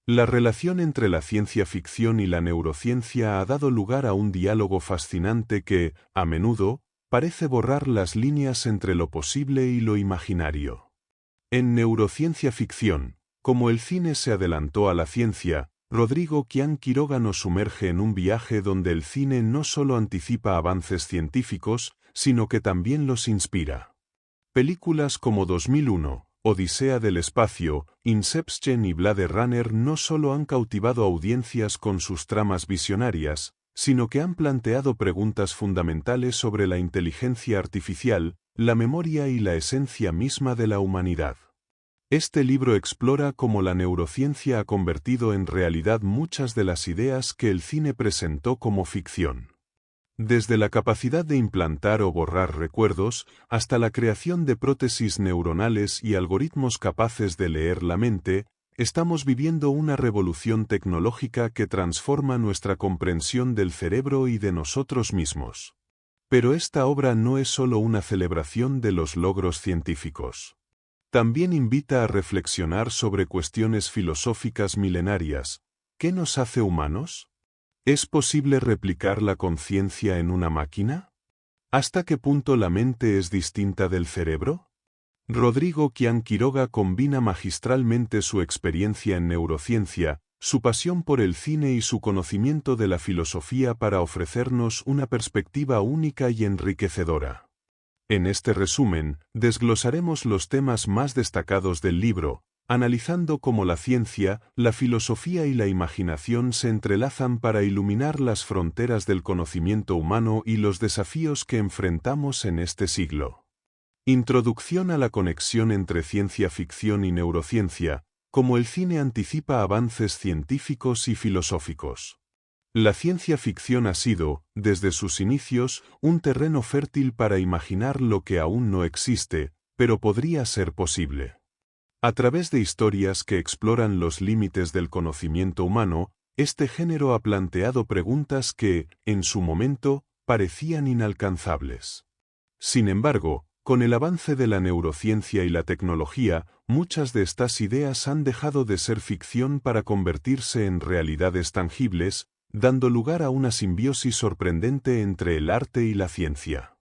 La relación entre la ciencia ficción y la neurociencia ha dado lugar a un diálogo fascinante que, a menudo, parece borrar las líneas entre lo posible y lo imaginario. En neurociencia ficción, como el cine se adelantó a la ciencia, Rodrigo Quiroga nos sumerge en un viaje donde el cine no solo anticipa avances científicos, sino que también los inspira. Películas como 2001, Odisea del espacio, Inception y Blade Runner no solo han cautivado audiencias con sus tramas visionarias, sino que han planteado preguntas fundamentales sobre la inteligencia artificial, la memoria y la esencia misma de la humanidad. Este libro explora cómo la neurociencia ha convertido en realidad muchas de las ideas que el cine presentó como ficción. Desde la capacidad de implantar o borrar recuerdos, hasta la creación de prótesis neuronales y algoritmos capaces de leer la mente, estamos viviendo una revolución tecnológica que transforma nuestra comprensión del cerebro y de nosotros mismos. Pero esta obra no es solo una celebración de los logros científicos. También invita a reflexionar sobre cuestiones filosóficas milenarias. ¿Qué nos hace humanos? ¿Es posible replicar la conciencia en una máquina? ¿Hasta qué punto la mente es distinta del cerebro? Rodrigo Quiroga combina magistralmente su experiencia en neurociencia, su pasión por el cine y su conocimiento de la filosofía para ofrecernos una perspectiva única y enriquecedora. En este resumen, desglosaremos los temas más destacados del libro, analizando cómo la ciencia, la filosofía y la imaginación se entrelazan para iluminar las fronteras del conocimiento humano y los desafíos que enfrentamos en este siglo. Introducción a la conexión entre ciencia ficción y neurociencia, cómo el cine anticipa avances científicos y filosóficos. La ciencia ficción ha sido, desde sus inicios, un terreno fértil para imaginar lo que aún no existe, pero podría ser posible. A través de historias que exploran los límites del conocimiento humano, este género ha planteado preguntas que, en su momento, parecían inalcanzables. Sin embargo, con el avance de la neurociencia y la tecnología, muchas de estas ideas han dejado de ser ficción para convertirse en realidades tangibles, dando lugar a una simbiosis sorprendente entre el arte y la ciencia.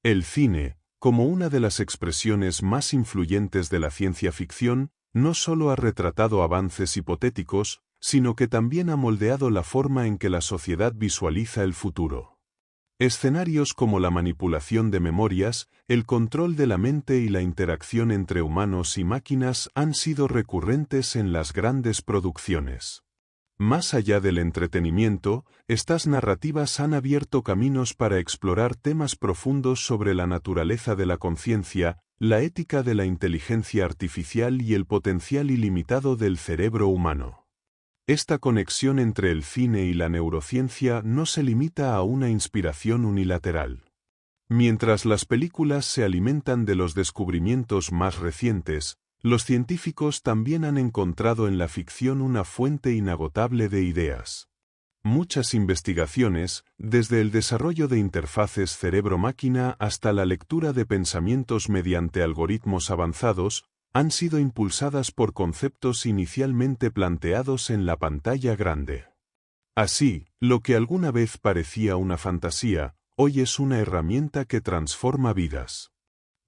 El cine, como una de las expresiones más influyentes de la ciencia ficción, no solo ha retratado avances hipotéticos, sino que también ha moldeado la forma en que la sociedad visualiza el futuro. Escenarios como la manipulación de memorias, el control de la mente y la interacción entre humanos y máquinas han sido recurrentes en las grandes producciones. Más allá del entretenimiento, estas narrativas han abierto caminos para explorar temas profundos sobre la naturaleza de la conciencia, la ética de la inteligencia artificial y el potencial ilimitado del cerebro humano. Esta conexión entre el cine y la neurociencia no se limita a una inspiración unilateral. Mientras las películas se alimentan de los descubrimientos más recientes, los científicos también han encontrado en la ficción una fuente inagotable de ideas. Muchas investigaciones, desde el desarrollo de interfaces cerebro-máquina hasta la lectura de pensamientos mediante algoritmos avanzados, han sido impulsadas por conceptos inicialmente planteados en la pantalla grande. Así, lo que alguna vez parecía una fantasía, hoy es una herramienta que transforma vidas.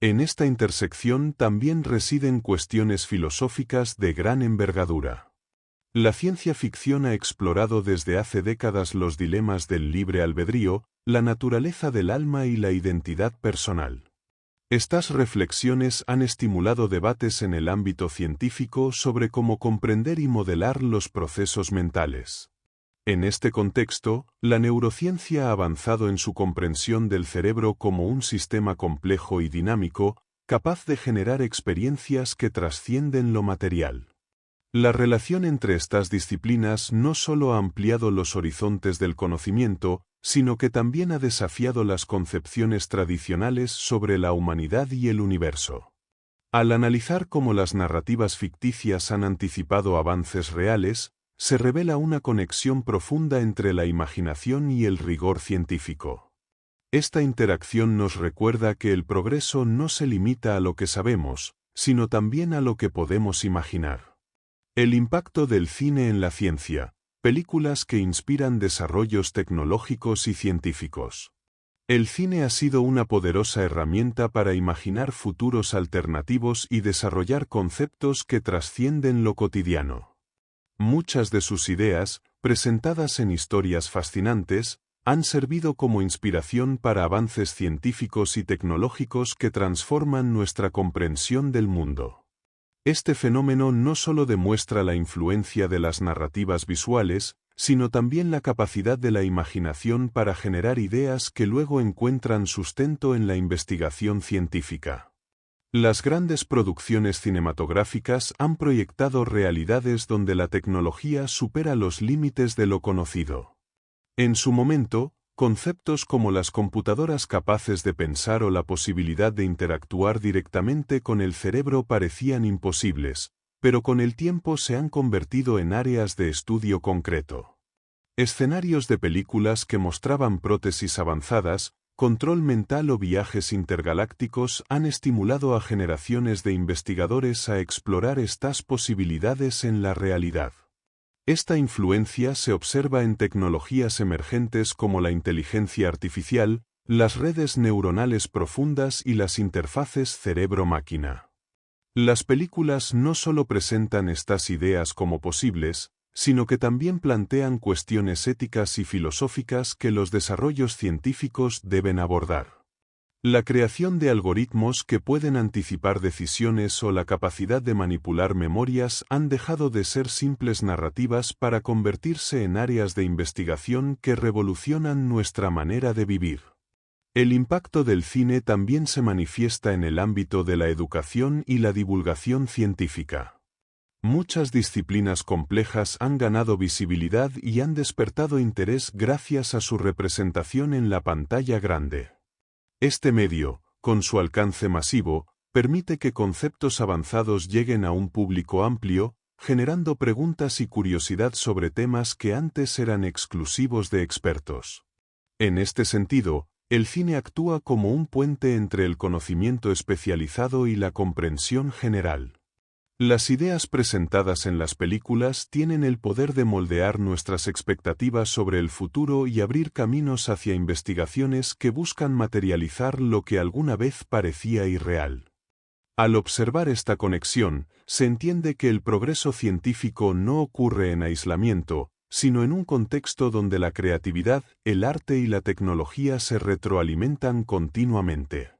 En esta intersección también residen cuestiones filosóficas de gran envergadura. La ciencia ficción ha explorado desde hace décadas los dilemas del libre albedrío, la naturaleza del alma y la identidad personal. Estas reflexiones han estimulado debates en el ámbito científico sobre cómo comprender y modelar los procesos mentales. En este contexto, la neurociencia ha avanzado en su comprensión del cerebro como un sistema complejo y dinámico, capaz de generar experiencias que trascienden lo material. La relación entre estas disciplinas no solo ha ampliado los horizontes del conocimiento, sino que también ha desafiado las concepciones tradicionales sobre la humanidad y el universo. Al analizar cómo las narrativas ficticias han anticipado avances reales, se revela una conexión profunda entre la imaginación y el rigor científico. Esta interacción nos recuerda que el progreso no se limita a lo que sabemos, sino también a lo que podemos imaginar. El impacto del cine en la ciencia. Películas que inspiran desarrollos tecnológicos y científicos. El cine ha sido una poderosa herramienta para imaginar futuros alternativos y desarrollar conceptos que trascienden lo cotidiano. Muchas de sus ideas, presentadas en historias fascinantes, han servido como inspiración para avances científicos y tecnológicos que transforman nuestra comprensión del mundo. Este fenómeno no solo demuestra la influencia de las narrativas visuales, sino también la capacidad de la imaginación para generar ideas que luego encuentran sustento en la investigación científica. Las grandes producciones cinematográficas han proyectado realidades donde la tecnología supera los límites de lo conocido. En su momento, conceptos como las computadoras capaces de pensar o la posibilidad de interactuar directamente con el cerebro parecían imposibles, pero con el tiempo se han convertido en áreas de estudio concreto. Escenarios de películas que mostraban prótesis avanzadas, control mental o viajes intergalácticos han estimulado a generaciones de investigadores a explorar estas posibilidades en la realidad. Esta influencia se observa en tecnologías emergentes como la inteligencia artificial, las redes neuronales profundas y las interfaces cerebro-máquina. Las películas no solo presentan estas ideas como posibles, sino que también plantean cuestiones éticas y filosóficas que los desarrollos científicos deben abordar. La creación de algoritmos que pueden anticipar decisiones o la capacidad de manipular memorias han dejado de ser simples narrativas para convertirse en áreas de investigación que revolucionan nuestra manera de vivir. El impacto del cine también se manifiesta en el ámbito de la educación y la divulgación científica. Muchas disciplinas complejas han ganado visibilidad y han despertado interés gracias a su representación en la pantalla grande. Este medio, con su alcance masivo, permite que conceptos avanzados lleguen a un público amplio, generando preguntas y curiosidad sobre temas que antes eran exclusivos de expertos. En este sentido, el cine actúa como un puente entre el conocimiento especializado y la comprensión general. Las ideas presentadas en las películas tienen el poder de moldear nuestras expectativas sobre el futuro y abrir caminos hacia investigaciones que buscan materializar lo que alguna vez parecía irreal. Al observar esta conexión, se entiende que el progreso científico no ocurre en aislamiento, sino en un contexto donde la creatividad, el arte y la tecnología se retroalimentan continuamente.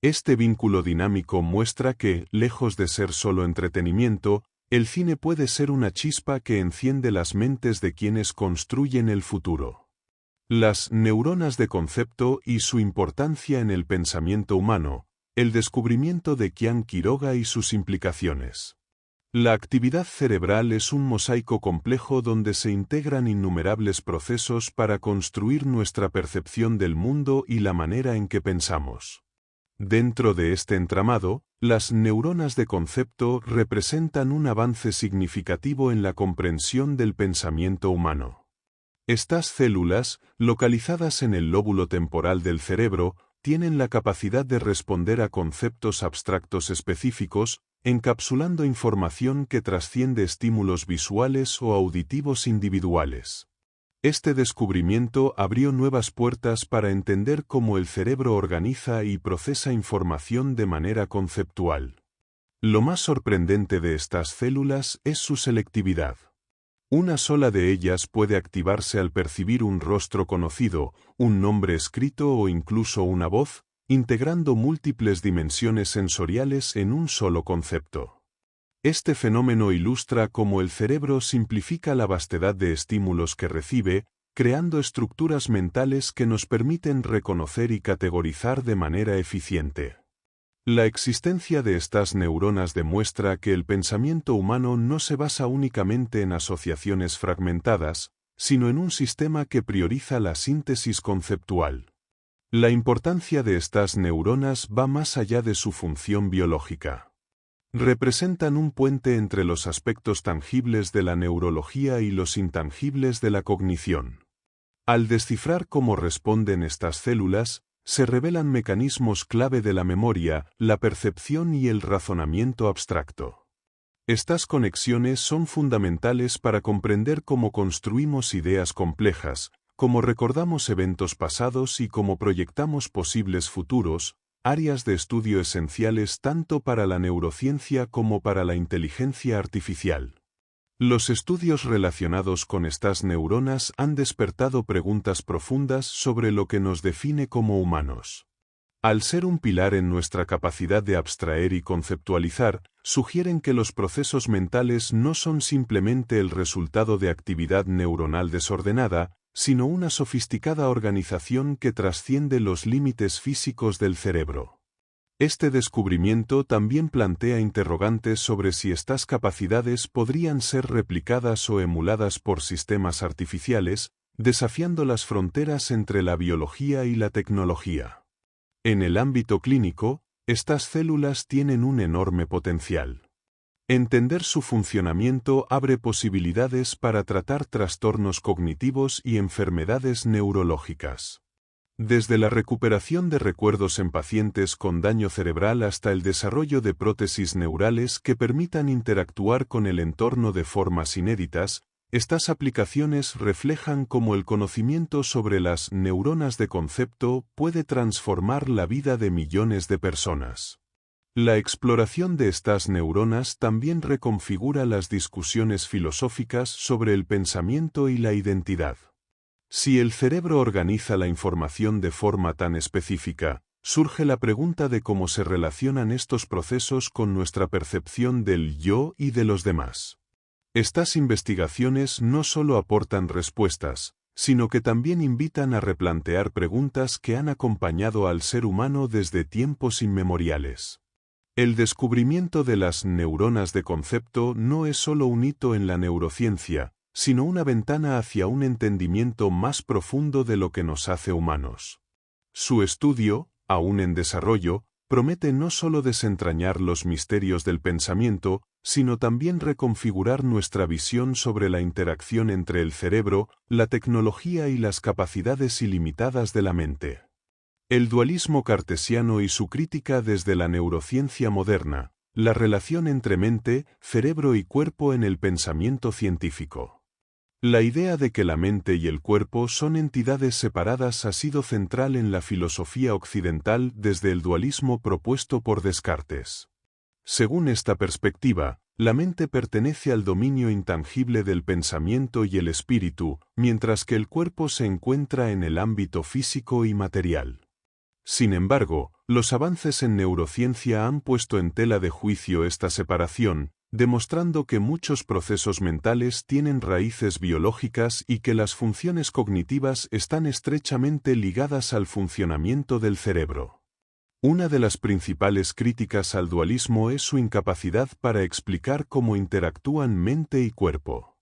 Este vínculo dinámico muestra que, lejos de ser solo entretenimiento, el cine puede ser una chispa que enciende las mentes de quienes construyen el futuro. Las neuronas de concepto y su importancia en el pensamiento humano, el descubrimiento de Qian Quiroga y sus implicaciones. La actividad cerebral es un mosaico complejo donde se integran innumerables procesos para construir nuestra percepción del mundo y la manera en que pensamos. Dentro de este entramado, las neuronas de concepto representan un avance significativo en la comprensión del pensamiento humano. Estas células, localizadas en el lóbulo temporal del cerebro, tienen la capacidad de responder a conceptos abstractos específicos, encapsulando información que trasciende estímulos visuales o auditivos individuales. Este descubrimiento abrió nuevas puertas para entender cómo el cerebro organiza y procesa información de manera conceptual. Lo más sorprendente de estas células es su selectividad. Una sola de ellas puede activarse al percibir un rostro conocido, un nombre escrito o incluso una voz, integrando múltiples dimensiones sensoriales en un solo concepto. Este fenómeno ilustra cómo el cerebro simplifica la vastedad de estímulos que recibe, creando estructuras mentales que nos permiten reconocer y categorizar de manera eficiente. La existencia de estas neuronas demuestra que el pensamiento humano no se basa únicamente en asociaciones fragmentadas, sino en un sistema que prioriza la síntesis conceptual. La importancia de estas neuronas va más allá de su función biológica. Representan un puente entre los aspectos tangibles de la neurología y los intangibles de la cognición. Al descifrar cómo responden estas células, se revelan mecanismos clave de la memoria, la percepción y el razonamiento abstracto. Estas conexiones son fundamentales para comprender cómo construimos ideas complejas, cómo recordamos eventos pasados y cómo proyectamos posibles futuros, áreas de estudio esenciales tanto para la neurociencia como para la inteligencia artificial. Los estudios relacionados con estas neuronas han despertado preguntas profundas sobre lo que nos define como humanos. Al ser un pilar en nuestra capacidad de abstraer y conceptualizar, sugieren que los procesos mentales no son simplemente el resultado de actividad neuronal desordenada, sino una sofisticada organización que trasciende los límites físicos del cerebro. Este descubrimiento también plantea interrogantes sobre si estas capacidades podrían ser replicadas o emuladas por sistemas artificiales, desafiando las fronteras entre la biología y la tecnología. En el ámbito clínico, estas células tienen un enorme potencial. Entender su funcionamiento abre posibilidades para tratar trastornos cognitivos y enfermedades neurológicas. Desde la recuperación de recuerdos en pacientes con daño cerebral hasta el desarrollo de prótesis neurales que permitan interactuar con el entorno de formas inéditas, estas aplicaciones reflejan cómo el conocimiento sobre las neuronas de concepto puede transformar la vida de millones de personas. La exploración de estas neuronas también reconfigura las discusiones filosóficas sobre el pensamiento y la identidad. Si el cerebro organiza la información de forma tan específica, surge la pregunta de cómo se relacionan estos procesos con nuestra percepción del yo y de los demás. Estas investigaciones no solo aportan respuestas, sino que también invitan a replantear preguntas que han acompañado al ser humano desde tiempos inmemoriales. El descubrimiento de las neuronas de concepto no es solo un hito en la neurociencia, sino una ventana hacia un entendimiento más profundo de lo que nos hace humanos. Su estudio, aún en desarrollo, promete no solo desentrañar los misterios del pensamiento, sino también reconfigurar nuestra visión sobre la interacción entre el cerebro, la tecnología y las capacidades ilimitadas de la mente. El dualismo cartesiano y su crítica desde la neurociencia moderna, la relación entre mente, cerebro y cuerpo en el pensamiento científico. La idea de que la mente y el cuerpo son entidades separadas ha sido central en la filosofía occidental desde el dualismo propuesto por Descartes. Según esta perspectiva, la mente pertenece al dominio intangible del pensamiento y el espíritu, mientras que el cuerpo se encuentra en el ámbito físico y material. Sin embargo, los avances en neurociencia han puesto en tela de juicio esta separación, demostrando que muchos procesos mentales tienen raíces biológicas y que las funciones cognitivas están estrechamente ligadas al funcionamiento del cerebro. Una de las principales críticas al dualismo es su incapacidad para explicar cómo interactúan mente y cuerpo.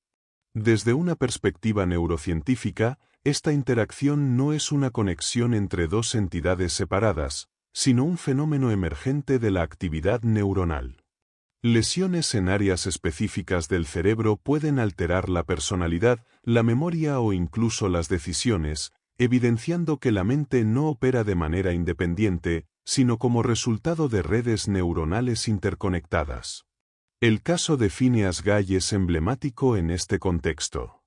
Desde una perspectiva neurocientífica, esta interacción no es una conexión entre dos entidades separadas, sino un fenómeno emergente de la actividad neuronal. Lesiones en áreas específicas del cerebro pueden alterar la personalidad, la memoria o incluso las decisiones, evidenciando que la mente no opera de manera independiente, sino como resultado de redes neuronales interconectadas. El caso de Phineas Gall es emblemático en este contexto.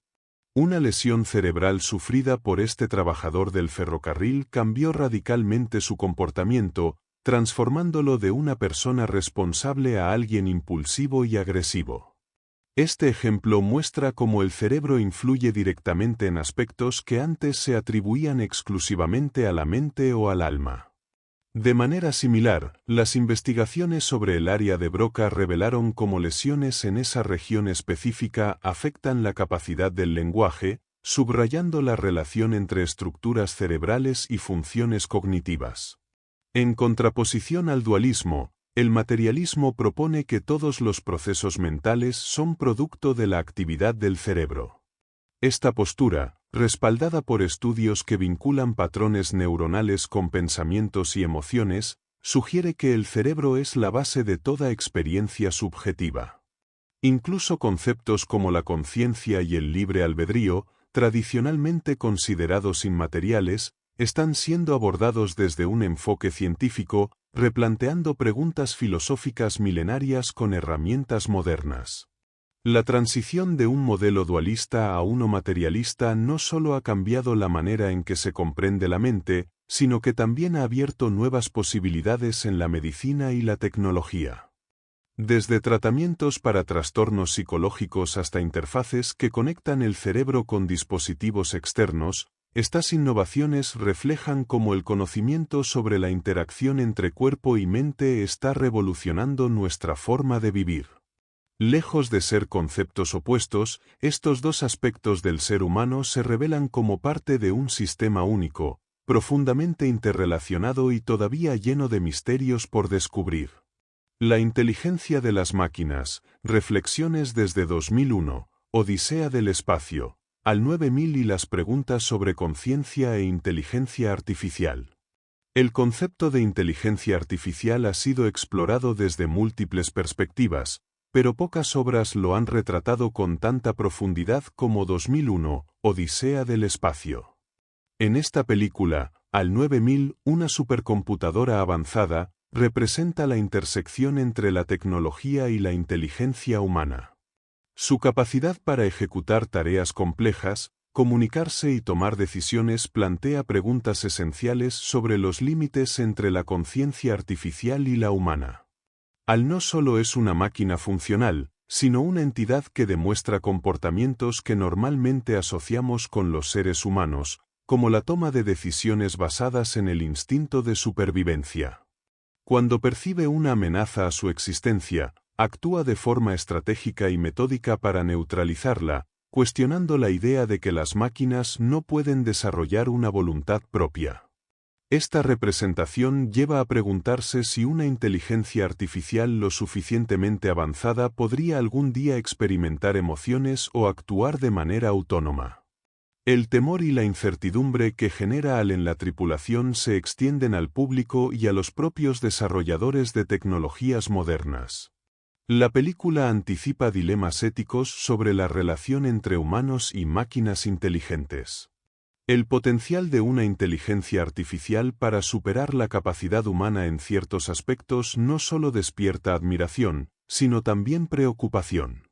Una lesión cerebral sufrida por este trabajador del ferrocarril cambió radicalmente su comportamiento, transformándolo de una persona responsable a alguien impulsivo y agresivo. Este ejemplo muestra cómo el cerebro influye directamente en aspectos que antes se atribuían exclusivamente a la mente o al alma. De manera similar, las investigaciones sobre el área de Broca revelaron cómo lesiones en esa región específica afectan la capacidad del lenguaje, subrayando la relación entre estructuras cerebrales y funciones cognitivas. En contraposición al dualismo, el materialismo propone que todos los procesos mentales son producto de la actividad del cerebro. Esta postura, respaldada por estudios que vinculan patrones neuronales con pensamientos y emociones, sugiere que el cerebro es la base de toda experiencia subjetiva. Incluso conceptos como la conciencia y el libre albedrío, tradicionalmente considerados inmateriales, están siendo abordados desde un enfoque científico, replanteando preguntas filosóficas milenarias con herramientas modernas. La transición de un modelo dualista a uno materialista no solo ha cambiado la manera en que se comprende la mente, sino que también ha abierto nuevas posibilidades en la medicina y la tecnología. Desde tratamientos para trastornos psicológicos hasta interfaces que conectan el cerebro con dispositivos externos, estas innovaciones reflejan cómo el conocimiento sobre la interacción entre cuerpo y mente está revolucionando nuestra forma de vivir. Lejos de ser conceptos opuestos, estos dos aspectos del ser humano se revelan como parte de un sistema único, profundamente interrelacionado y todavía lleno de misterios por descubrir. La inteligencia de las máquinas, reflexiones desde 2001, Odisea del espacio, al 9000 y las preguntas sobre conciencia e inteligencia artificial. El concepto de inteligencia artificial ha sido explorado desde múltiples perspectivas, pero pocas obras lo han retratado con tanta profundidad como 2001, Odisea del espacio. En esta película, al 9000, una supercomputadora avanzada, representa la intersección entre la tecnología y la inteligencia humana. Su capacidad para ejecutar tareas complejas, comunicarse y tomar decisiones plantea preguntas esenciales sobre los límites entre la conciencia artificial y la humana. Al no solo es una máquina funcional, sino una entidad que demuestra comportamientos que normalmente asociamos con los seres humanos, como la toma de decisiones basadas en el instinto de supervivencia. Cuando percibe una amenaza a su existencia, actúa de forma estratégica y metódica para neutralizarla, cuestionando la idea de que las máquinas no pueden desarrollar una voluntad propia. Esta representación lleva a preguntarse si una inteligencia artificial lo suficientemente avanzada podría algún día experimentar emociones o actuar de manera autónoma. El temor y la incertidumbre que genera en la tripulación se extienden al público y a los propios desarrolladores de tecnologías modernas. La película anticipa dilemas éticos sobre la relación entre humanos y máquinas inteligentes. El potencial de una inteligencia artificial para superar la capacidad humana en ciertos aspectos no solo despierta admiración, sino también preocupación.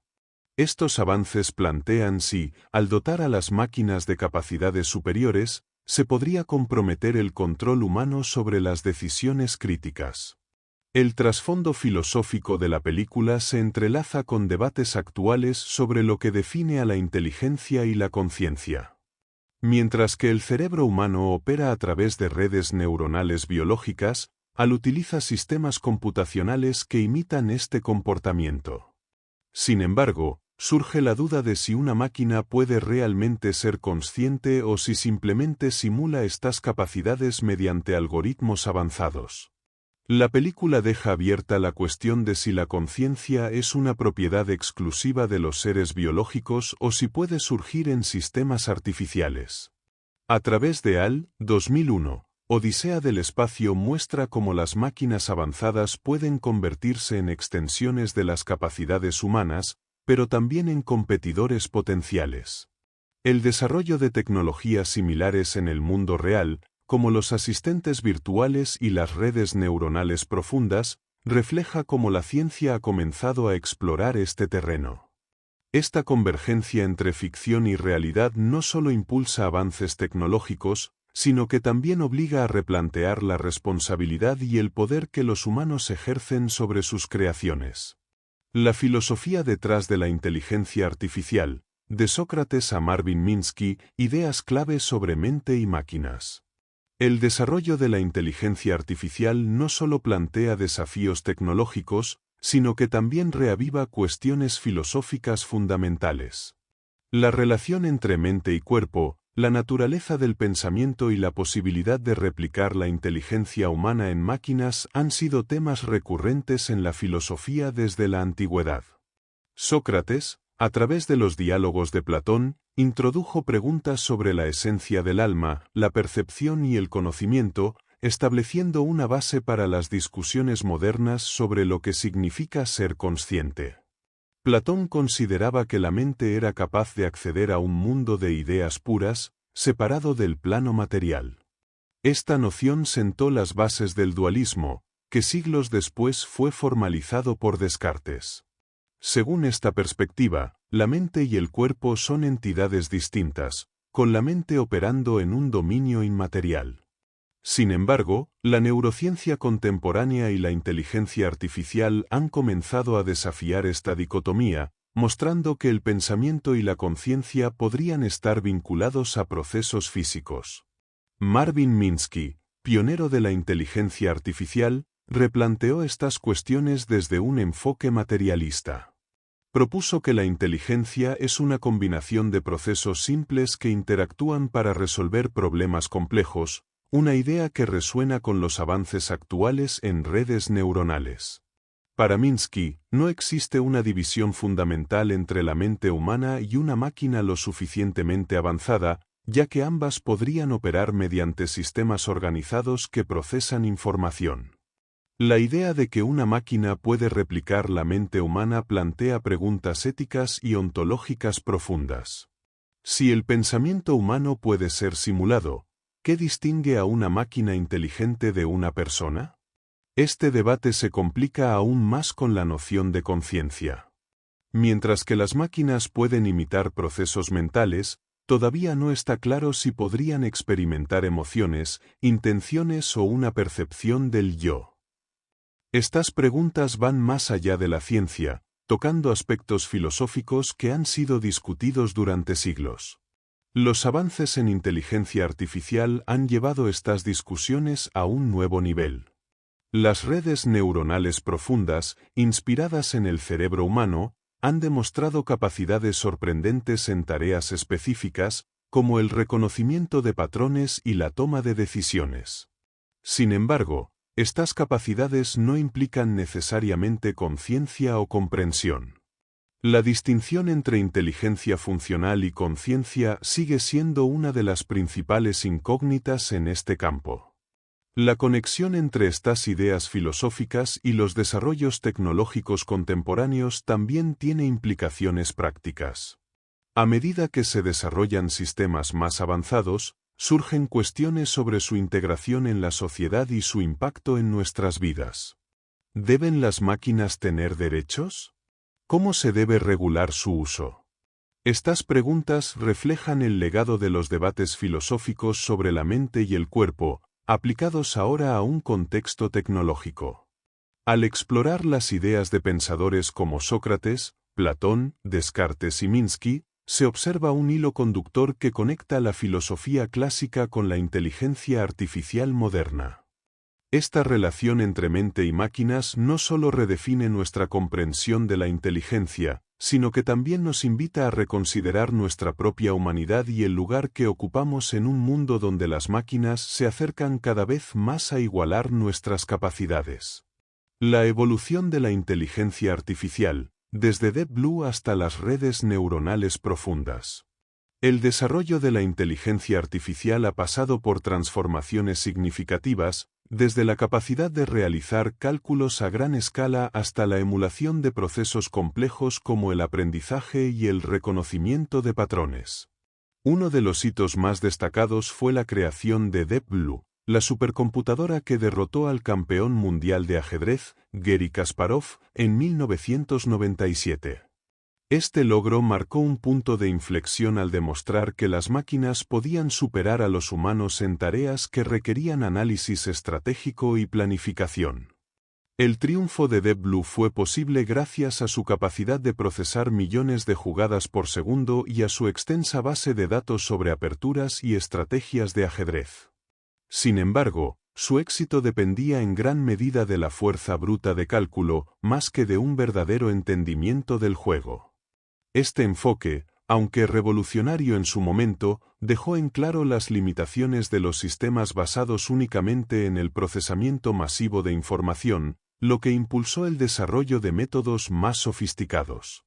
Estos avances plantean si, al dotar a las máquinas de capacidades superiores, se podría comprometer el control humano sobre las decisiones críticas. El trasfondo filosófico de la película se entrelaza con debates actuales sobre lo que define a la inteligencia y la conciencia. Mientras que el cerebro humano opera a través de redes neuronales biológicas, AL utiliza sistemas computacionales que imitan este comportamiento. Sin embargo, surge la duda de si una máquina puede realmente ser consciente o si simplemente simula estas capacidades mediante algoritmos avanzados. La película deja abierta la cuestión de si la conciencia es una propiedad exclusiva de los seres biológicos o si puede surgir en sistemas artificiales. A través de AL, 2001, Odisea del espacio muestra cómo las máquinas avanzadas pueden convertirse en extensiones de las capacidades humanas, pero también en competidores potenciales. El desarrollo de tecnologías similares en el mundo real, como los asistentes virtuales y las redes neuronales profundas, refleja cómo la ciencia ha comenzado a explorar este terreno. Esta convergencia entre ficción y realidad no solo impulsa avances tecnológicos, sino que también obliga a replantear la responsabilidad y el poder que los humanos ejercen sobre sus creaciones. La filosofía detrás de la inteligencia artificial, de Sócrates a Marvin Minsky, ideas clave sobre mente y máquinas. El desarrollo de la inteligencia artificial no solo plantea desafíos tecnológicos, sino que también reaviva cuestiones filosóficas fundamentales. La relación entre mente y cuerpo, la naturaleza del pensamiento y la posibilidad de replicar la inteligencia humana en máquinas han sido temas recurrentes en la filosofía desde la antigüedad. Sócrates, a través de los diálogos de Platón, introdujo preguntas sobre la esencia del alma, la percepción y el conocimiento, estableciendo una base para las discusiones modernas sobre lo que significa ser consciente. Platón consideraba que la mente era capaz de acceder a un mundo de ideas puras, separado del plano material. Esta noción sentó las bases del dualismo, que siglos después fue formalizado por Descartes. Según esta perspectiva, la mente y el cuerpo son entidades distintas, con la mente operando en un dominio inmaterial. Sin embargo, la neurociencia contemporánea y la inteligencia artificial han comenzado a desafiar esta dicotomía, mostrando que el pensamiento y la conciencia podrían estar vinculados a procesos físicos. Marvin Minsky, pionero de la inteligencia artificial, replanteó estas cuestiones desde un enfoque materialista. Propuso que la inteligencia es una combinación de procesos simples que interactúan para resolver problemas complejos, una idea que resuena con los avances actuales en redes neuronales. Para Minsky, no existe una división fundamental entre la mente humana y una máquina lo suficientemente avanzada, ya que ambas podrían operar mediante sistemas organizados que procesan información. La idea de que una máquina puede replicar la mente humana plantea preguntas éticas y ontológicas profundas. Si el pensamiento humano puede ser simulado, ¿qué distingue a una máquina inteligente de una persona? Este debate se complica aún más con la noción de conciencia. Mientras que las máquinas pueden imitar procesos mentales, todavía no está claro si podrían experimentar emociones, intenciones o una percepción del yo. Estas preguntas van más allá de la ciencia, tocando aspectos filosóficos que han sido discutidos durante siglos. Los avances en inteligencia artificial han llevado estas discusiones a un nuevo nivel. Las redes neuronales profundas, inspiradas en el cerebro humano, han demostrado capacidades sorprendentes en tareas específicas, como el reconocimiento de patrones y la toma de decisiones. Sin embargo, estas capacidades no implican necesariamente conciencia o comprensión. La distinción entre inteligencia funcional y conciencia sigue siendo una de las principales incógnitas en este campo. La conexión entre estas ideas filosóficas y los desarrollos tecnológicos contemporáneos también tiene implicaciones prácticas. A medida que se desarrollan sistemas más avanzados, surgen cuestiones sobre su integración en la sociedad y su impacto en nuestras vidas. ¿Deben las máquinas tener derechos? ¿Cómo se debe regular su uso? Estas preguntas reflejan el legado de los debates filosóficos sobre la mente y el cuerpo, aplicados ahora a un contexto tecnológico. Al explorar las ideas de pensadores como Sócrates, Platón, Descartes y Minsky, se observa un hilo conductor que conecta la filosofía clásica con la inteligencia artificial moderna. Esta relación entre mente y máquinas no solo redefine nuestra comprensión de la inteligencia, sino que también nos invita a reconsiderar nuestra propia humanidad y el lugar que ocupamos en un mundo donde las máquinas se acercan cada vez más a igualar nuestras capacidades. La evolución de la inteligencia artificial, desde Deep Blue hasta las redes neuronales profundas. El desarrollo de la inteligencia artificial ha pasado por transformaciones significativas, desde la capacidad de realizar cálculos a gran escala hasta la emulación de procesos complejos como el aprendizaje y el reconocimiento de patrones. Uno de los hitos más destacados fue la creación de Deep Blue, la supercomputadora que derrotó al campeón mundial de ajedrez, Garry Kasparov, en 1997. Este logro marcó un punto de inflexión al demostrar que las máquinas podían superar a los humanos en tareas que requerían análisis estratégico y planificación. El triunfo de Deep Blue fue posible gracias a su capacidad de procesar millones de jugadas por segundo y a su extensa base de datos sobre aperturas y estrategias de ajedrez. Sin embargo, su éxito dependía en gran medida de la fuerza bruta de cálculo, más que de un verdadero entendimiento del juego. Este enfoque, aunque revolucionario en su momento, dejó en claro las limitaciones de los sistemas basados únicamente en el procesamiento masivo de información, lo que impulsó el desarrollo de métodos más sofisticados.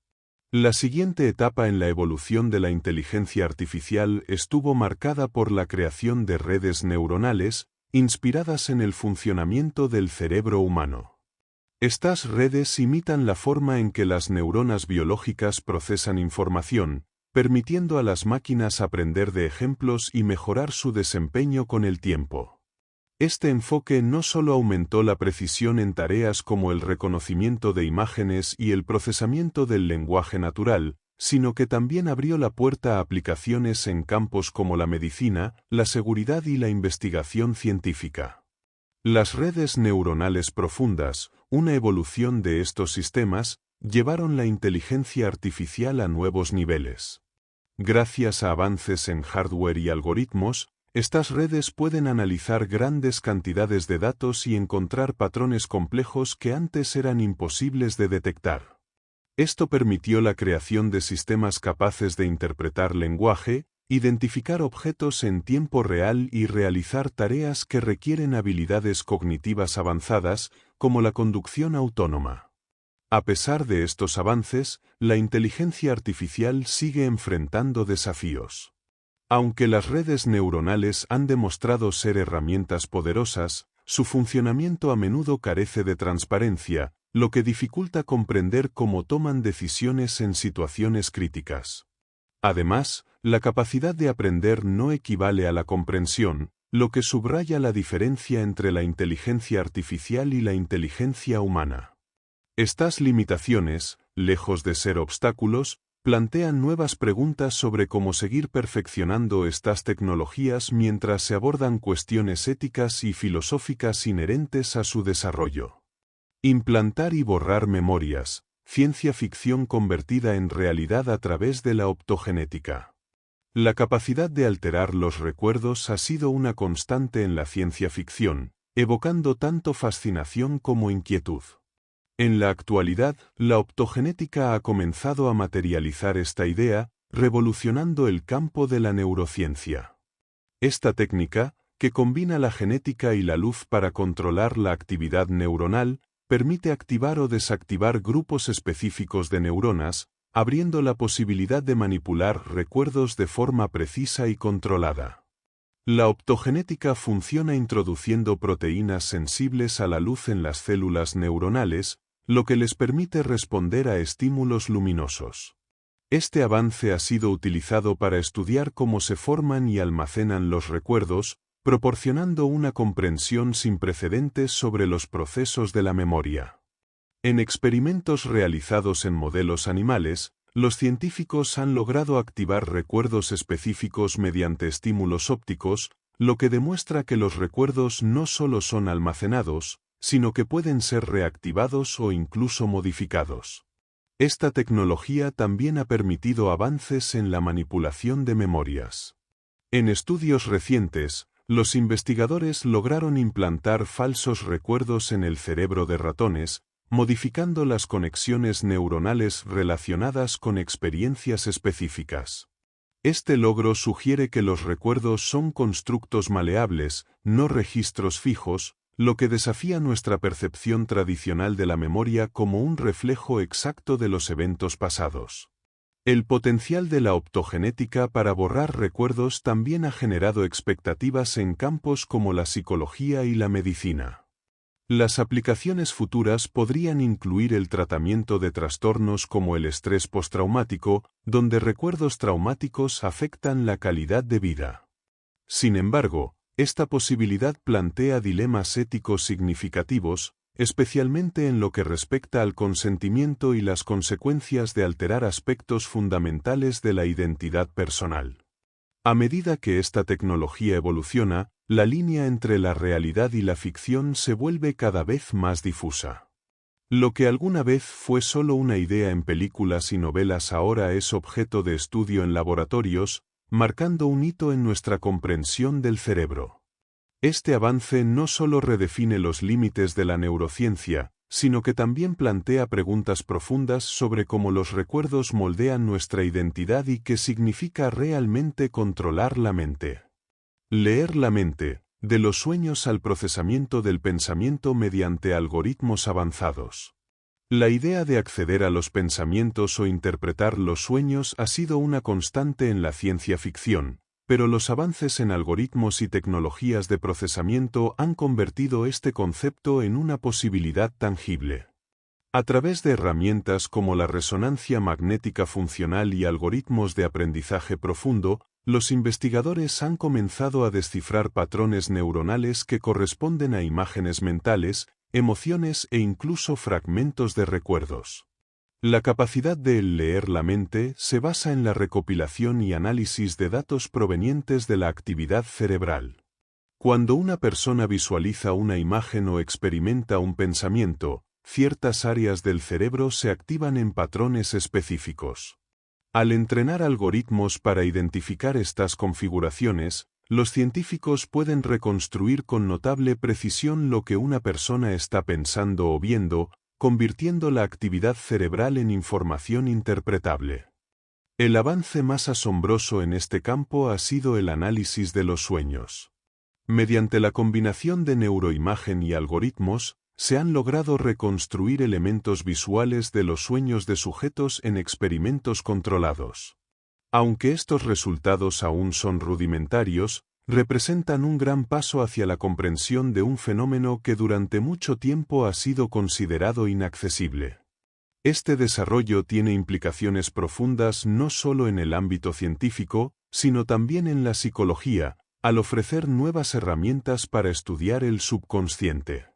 La siguiente etapa en la evolución de la inteligencia artificial estuvo marcada por la creación de redes neuronales, inspiradas en el funcionamiento del cerebro humano. Estas redes imitan la forma en que las neuronas biológicas procesan información, permitiendo a las máquinas aprender de ejemplos y mejorar su desempeño con el tiempo. Este enfoque no solo aumentó la precisión en tareas como el reconocimiento de imágenes y el procesamiento del lenguaje natural, sino que también abrió la puerta a aplicaciones en campos como la medicina, la seguridad y la investigación científica. Las redes neuronales profundas, una evolución de estos sistemas, llevaron la inteligencia artificial a nuevos niveles. Gracias a avances en hardware y algoritmos, estas redes pueden analizar grandes cantidades de datos y encontrar patrones complejos que antes eran imposibles de detectar. Esto permitió la creación de sistemas capaces de interpretar lenguaje, identificar objetos en tiempo real y realizar tareas que requieren habilidades cognitivas avanzadas, como la conducción autónoma. A pesar de estos avances, la inteligencia artificial sigue enfrentando desafíos. Aunque las redes neuronales han demostrado ser herramientas poderosas, su funcionamiento a menudo carece de transparencia, lo que dificulta comprender cómo toman decisiones en situaciones críticas. Además, la capacidad de aprender no equivale a la comprensión, lo que subraya la diferencia entre la inteligencia artificial y la inteligencia humana. Estas limitaciones, lejos de ser obstáculos, plantean nuevas preguntas sobre cómo seguir perfeccionando estas tecnologías mientras se abordan cuestiones éticas y filosóficas inherentes a su desarrollo. Implantar y borrar memorias, ciencia ficción convertida en realidad a través de la optogenética. La capacidad de alterar los recuerdos ha sido una constante en la ciencia ficción, evocando tanto fascinación como inquietud. En la actualidad, la optogenética ha comenzado a materializar esta idea, revolucionando el campo de la neurociencia. Esta técnica, que combina la genética y la luz para controlar la actividad neuronal, permite activar o desactivar grupos específicos de neuronas, abriendo la posibilidad de manipular recuerdos de forma precisa y controlada. La optogenética funciona introduciendo proteínas sensibles a la luz en las células neuronales, lo que les permite responder a estímulos luminosos. Este avance ha sido utilizado para estudiar cómo se forman y almacenan los recuerdos, proporcionando una comprensión sin precedentes sobre los procesos de la memoria. En experimentos realizados en modelos animales, los científicos han logrado activar recuerdos específicos mediante estímulos ópticos, lo que demuestra que los recuerdos no solo son almacenados, sino que pueden ser reactivados o incluso modificados. Esta tecnología también ha permitido avances en la manipulación de memorias. En estudios recientes, los investigadores lograron implantar falsos recuerdos en el cerebro de ratones, modificando las conexiones neuronales relacionadas con experiencias específicas. Este logro sugiere que los recuerdos son constructos maleables, no registros fijos, lo que desafía nuestra percepción tradicional de la memoria como un reflejo exacto de los eventos pasados. El potencial de la optogenética para borrar recuerdos también ha generado expectativas en campos como la psicología y la medicina. Las aplicaciones futuras podrían incluir el tratamiento de trastornos como el estrés postraumático, donde recuerdos traumáticos afectan la calidad de vida. Sin embargo, esta posibilidad plantea dilemas éticos significativos, especialmente en lo que respecta al consentimiento y las consecuencias de alterar aspectos fundamentales de la identidad personal. A medida que esta tecnología evoluciona, la línea entre la realidad y la ficción se vuelve cada vez más difusa. Lo que alguna vez fue solo una idea en películas y novelas ahora es objeto de estudio en laboratorios, marcando un hito en nuestra comprensión del cerebro. Este avance no solo redefine los límites de la neurociencia, sino que también plantea preguntas profundas sobre cómo los recuerdos moldean nuestra identidad y qué significa realmente controlar la mente. Leer la mente, de los sueños al procesamiento del pensamiento mediante algoritmos avanzados. La idea de acceder a los pensamientos o interpretar los sueños ha sido una constante en la ciencia ficción, pero los avances en algoritmos y tecnologías de procesamiento han convertido este concepto en una posibilidad tangible. A través de herramientas como la resonancia magnética funcional y algoritmos de aprendizaje profundo, Los investigadores han comenzado a descifrar patrones neuronales que corresponden a imágenes mentales, emociones e incluso fragmentos de recuerdos. La capacidad de leer la mente se basa en la recopilación y análisis de datos provenientes de la actividad cerebral. Cuando una persona visualiza una imagen o experimenta un pensamiento, ciertas áreas del cerebro se activan en patrones específicos. Al entrenar algoritmos para identificar estas configuraciones, los científicos pueden reconstruir con notable precisión lo que una persona está pensando o viendo, convirtiendo la actividad cerebral en información interpretable. El avance más asombroso en este campo ha sido el análisis de los sueños. Mediante la combinación de neuroimagen y algoritmos, se han logrado reconstruir elementos visuales de los sueños de sujetos en experimentos controlados. Aunque estos resultados aún son rudimentarios, representan un gran paso hacia la comprensión de un fenómeno que durante mucho tiempo ha sido considerado inaccesible. Este desarrollo tiene implicaciones profundas no solo en el ámbito científico, sino también en la psicología, al ofrecer nuevas herramientas para estudiar el subconsciente.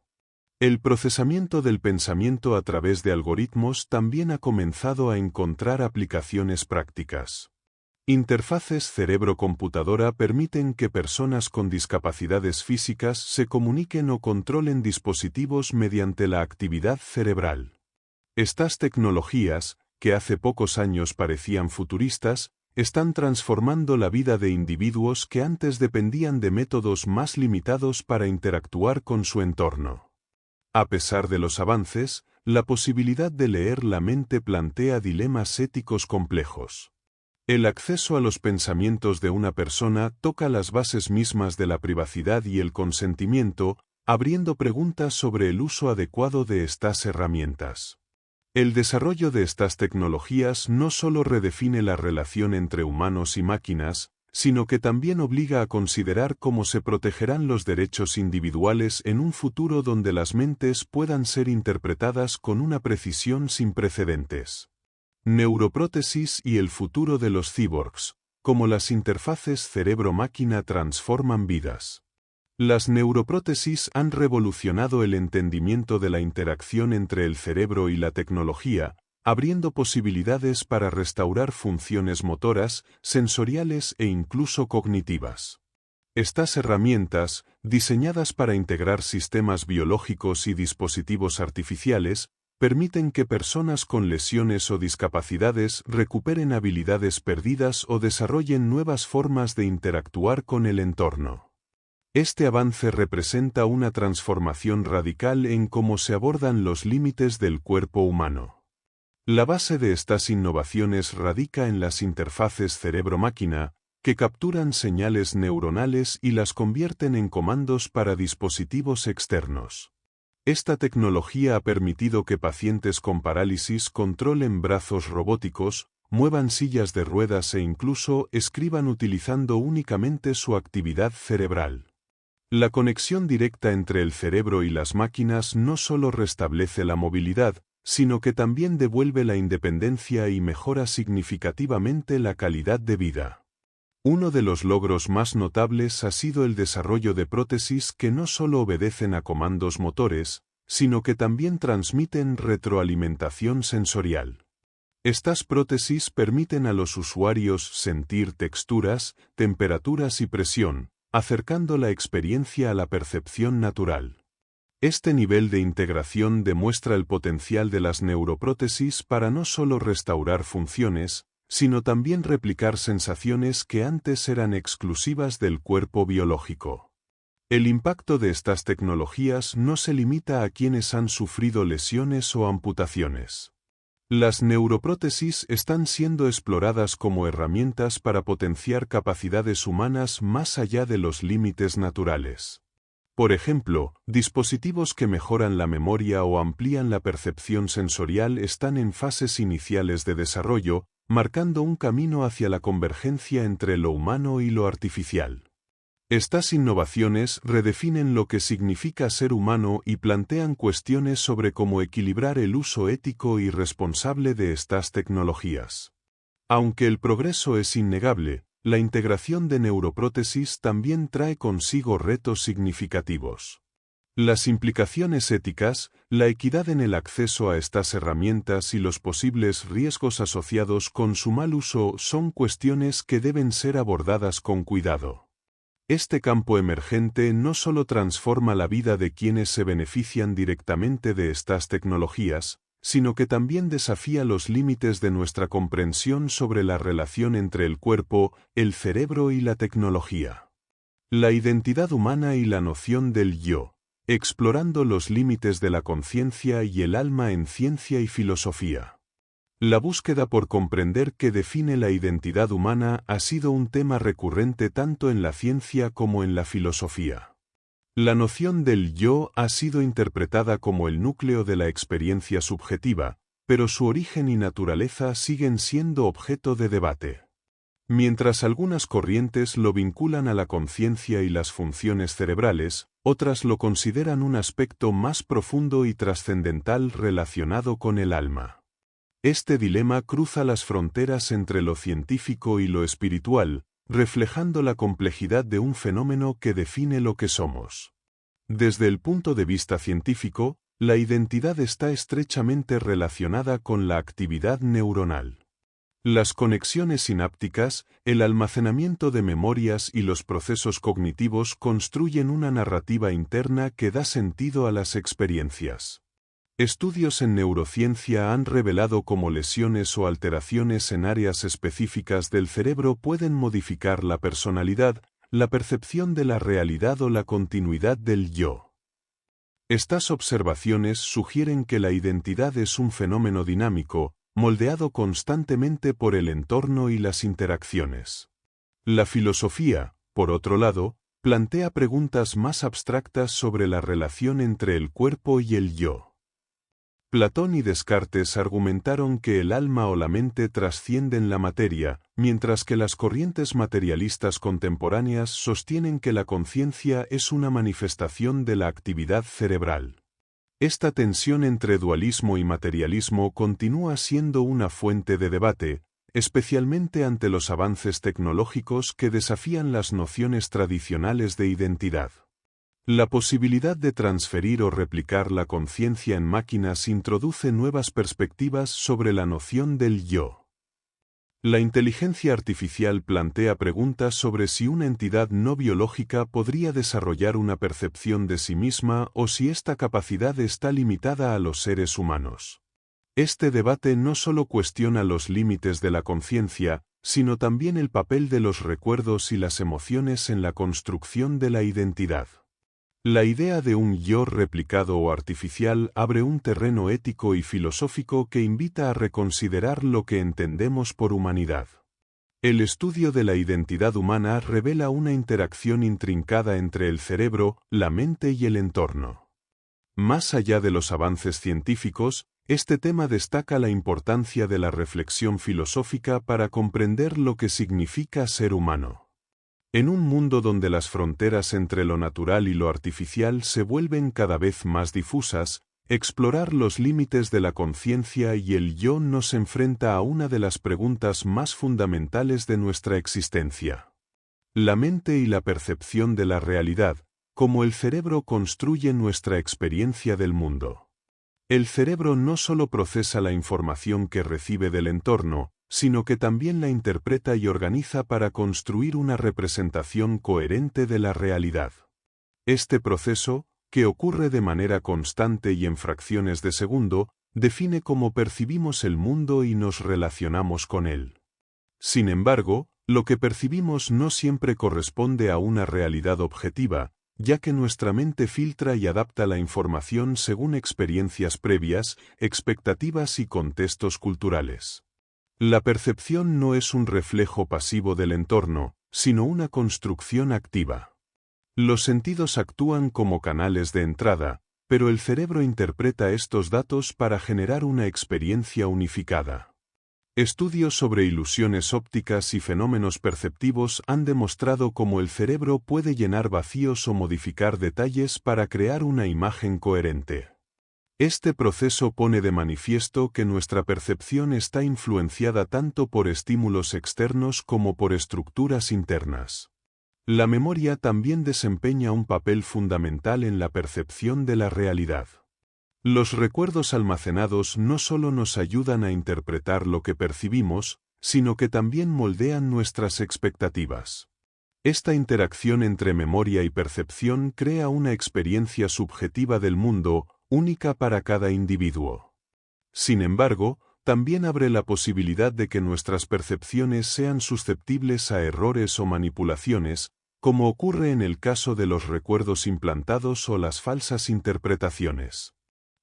El procesamiento del pensamiento a través de algoritmos también ha comenzado a encontrar aplicaciones prácticas. Interfaces cerebro-computadora permiten que personas con discapacidades físicas se comuniquen o controlen dispositivos mediante la actividad cerebral. Estas tecnologías, que hace pocos años parecían futuristas, están transformando la vida de individuos que antes dependían de métodos más limitados para interactuar con su entorno. A pesar de los avances, la posibilidad de leer la mente plantea dilemas éticos complejos. El acceso a los pensamientos de una persona toca las bases mismas de la privacidad y el consentimiento, abriendo preguntas sobre el uso adecuado de estas herramientas. El desarrollo de estas tecnologías no solo redefine la relación entre humanos y máquinas, sino que también obliga a considerar cómo se protegerán los derechos individuales en un futuro donde las mentes puedan ser interpretadas con una precisión sin precedentes. Neuroprótesis y el futuro de los cyborgs, como las interfaces cerebro-máquina transforman vidas. Las neuroprótesis han revolucionado el entendimiento de la interacción entre el cerebro y la tecnología, abriendo posibilidades para restaurar funciones motoras, sensoriales e incluso cognitivas. Estas herramientas, diseñadas para integrar sistemas biológicos y dispositivos artificiales, permiten que personas con lesiones o discapacidades recuperen habilidades perdidas o desarrollen nuevas formas de interactuar con el entorno. Este avance representa una transformación radical en cómo se abordan los límites del cuerpo humano. La base de estas innovaciones radica en las interfaces cerebro-máquina, que capturan señales neuronales y las convierten en comandos para dispositivos externos. Esta tecnología ha permitido que pacientes con parálisis controlen brazos robóticos, muevan sillas de ruedas e incluso escriban utilizando únicamente su actividad cerebral. La conexión directa entre el cerebro y las máquinas no solo restablece la movilidad, sino que también devuelve la independencia y mejora significativamente la calidad de vida. Uno de los logros más notables ha sido el desarrollo de prótesis que no solo obedecen a comandos motores, sino que también transmiten retroalimentación sensorial. Estas prótesis permiten a los usuarios sentir texturas, temperaturas y presión, acercando la experiencia a la percepción natural. Este nivel de integración demuestra el potencial de las neuroprótesis para no solo restaurar funciones, sino también replicar sensaciones que antes eran exclusivas del cuerpo biológico. El impacto de estas tecnologías no se limita a quienes han sufrido lesiones o amputaciones. Las neuroprótesis están siendo exploradas como herramientas para potenciar capacidades humanas más allá de los límites naturales. Por ejemplo, dispositivos que mejoran la memoria o amplían la percepción sensorial están en fases iniciales de desarrollo, marcando un camino hacia la convergencia entre lo humano y lo artificial. Estas innovaciones redefinen lo que significa ser humano y plantean cuestiones sobre cómo equilibrar el uso ético y responsable de estas tecnologías. Aunque el progreso es innegable, la integración de neuroprótesis también trae consigo retos significativos. Las implicaciones éticas, la equidad en el acceso a estas herramientas y los posibles riesgos asociados con su mal uso son cuestiones que deben ser abordadas con cuidado. Este campo emergente no solo transforma la vida de quienes se benefician directamente de estas tecnologías, sino que también desafía los límites de nuestra comprensión sobre la relación entre el cuerpo, el cerebro y la tecnología. La identidad humana y la noción del yo, explorando los límites de la conciencia y el alma en ciencia y filosofía. La búsqueda por comprender qué define la identidad humana ha sido un tema recurrente tanto en la ciencia como en la filosofía. La noción del yo ha sido interpretada como el núcleo de la experiencia subjetiva, pero su origen y naturaleza siguen siendo objeto de debate. Mientras algunas corrientes lo vinculan a la conciencia y las funciones cerebrales, otras lo consideran un aspecto más profundo y trascendental relacionado con el alma. Este dilema cruza las fronteras entre lo científico y lo espiritual, reflejando la complejidad de un fenómeno que define lo que somos. Desde el punto de vista científico, la identidad está estrechamente relacionada con la actividad neuronal. Las conexiones sinápticas, el almacenamiento de memorias y los procesos cognitivos construyen una narrativa interna que da sentido a las experiencias. Estudios en neurociencia han revelado cómo lesiones o alteraciones en áreas específicas del cerebro pueden modificar la personalidad, la percepción de la realidad o la continuidad del yo. Estas observaciones sugieren que la identidad es un fenómeno dinámico, moldeado constantemente por el entorno y las interacciones. La filosofía, por otro lado, plantea preguntas más abstractas sobre la relación entre el cuerpo y el yo. Platón y Descartes argumentaron que el alma o la mente trascienden la materia, mientras que las corrientes materialistas contemporáneas sostienen que la conciencia es una manifestación de la actividad cerebral. Esta tensión entre dualismo y materialismo continúa siendo una fuente de debate, especialmente ante los avances tecnológicos que desafían las nociones tradicionales de identidad. La posibilidad de transferir o replicar la conciencia en máquinas introduce nuevas perspectivas sobre la noción del yo. La inteligencia artificial plantea preguntas sobre si una entidad no biológica podría desarrollar una percepción de sí misma o si esta capacidad está limitada a los seres humanos. Este debate no solo cuestiona los límites de la conciencia, sino también el papel de los recuerdos y las emociones en la construcción de la identidad. La idea de un yo replicado o artificial abre un terreno ético y filosófico que invita a reconsiderar lo que entendemos por humanidad. El estudio de la identidad humana revela una interacción intrincada entre el cerebro, la mente y el entorno. Más allá de los avances científicos, este tema destaca la importancia de la reflexión filosófica para comprender lo que significa ser humano. En un mundo donde las fronteras entre lo natural y lo artificial se vuelven cada vez más difusas, explorar los límites de la conciencia y el yo nos enfrenta a una de las preguntas más fundamentales de nuestra existencia. La mente y la percepción de la realidad, como el cerebro construye nuestra experiencia del mundo. El cerebro no solo procesa la información que recibe del entorno, sino que también la interpreta y organiza para construir una representación coherente de la realidad. Este proceso, que ocurre de manera constante y en fracciones de segundo, define cómo percibimos el mundo y nos relacionamos con él. Sin embargo, lo que percibimos no siempre corresponde a una realidad objetiva, ya que nuestra mente filtra y adapta la información según experiencias previas, expectativas y contextos culturales. La percepción no es un reflejo pasivo del entorno, sino una construcción activa. Los sentidos actúan como canales de entrada, pero el cerebro interpreta estos datos para generar una experiencia unificada. Estudios sobre ilusiones ópticas y fenómenos perceptivos han demostrado cómo el cerebro puede llenar vacíos o modificar detalles para crear una imagen coherente. Este proceso pone de manifiesto que nuestra percepción está influenciada tanto por estímulos externos como por estructuras internas. La memoria también desempeña un papel fundamental en la percepción de la realidad. Los recuerdos almacenados no solo nos ayudan a interpretar lo que percibimos, sino que también moldean nuestras expectativas. Esta interacción entre memoria y percepción crea una experiencia subjetiva del mundo, única para cada individuo. Sin embargo, también abre la posibilidad de que nuestras percepciones sean susceptibles a errores o manipulaciones, como ocurre en el caso de los recuerdos implantados o las falsas interpretaciones.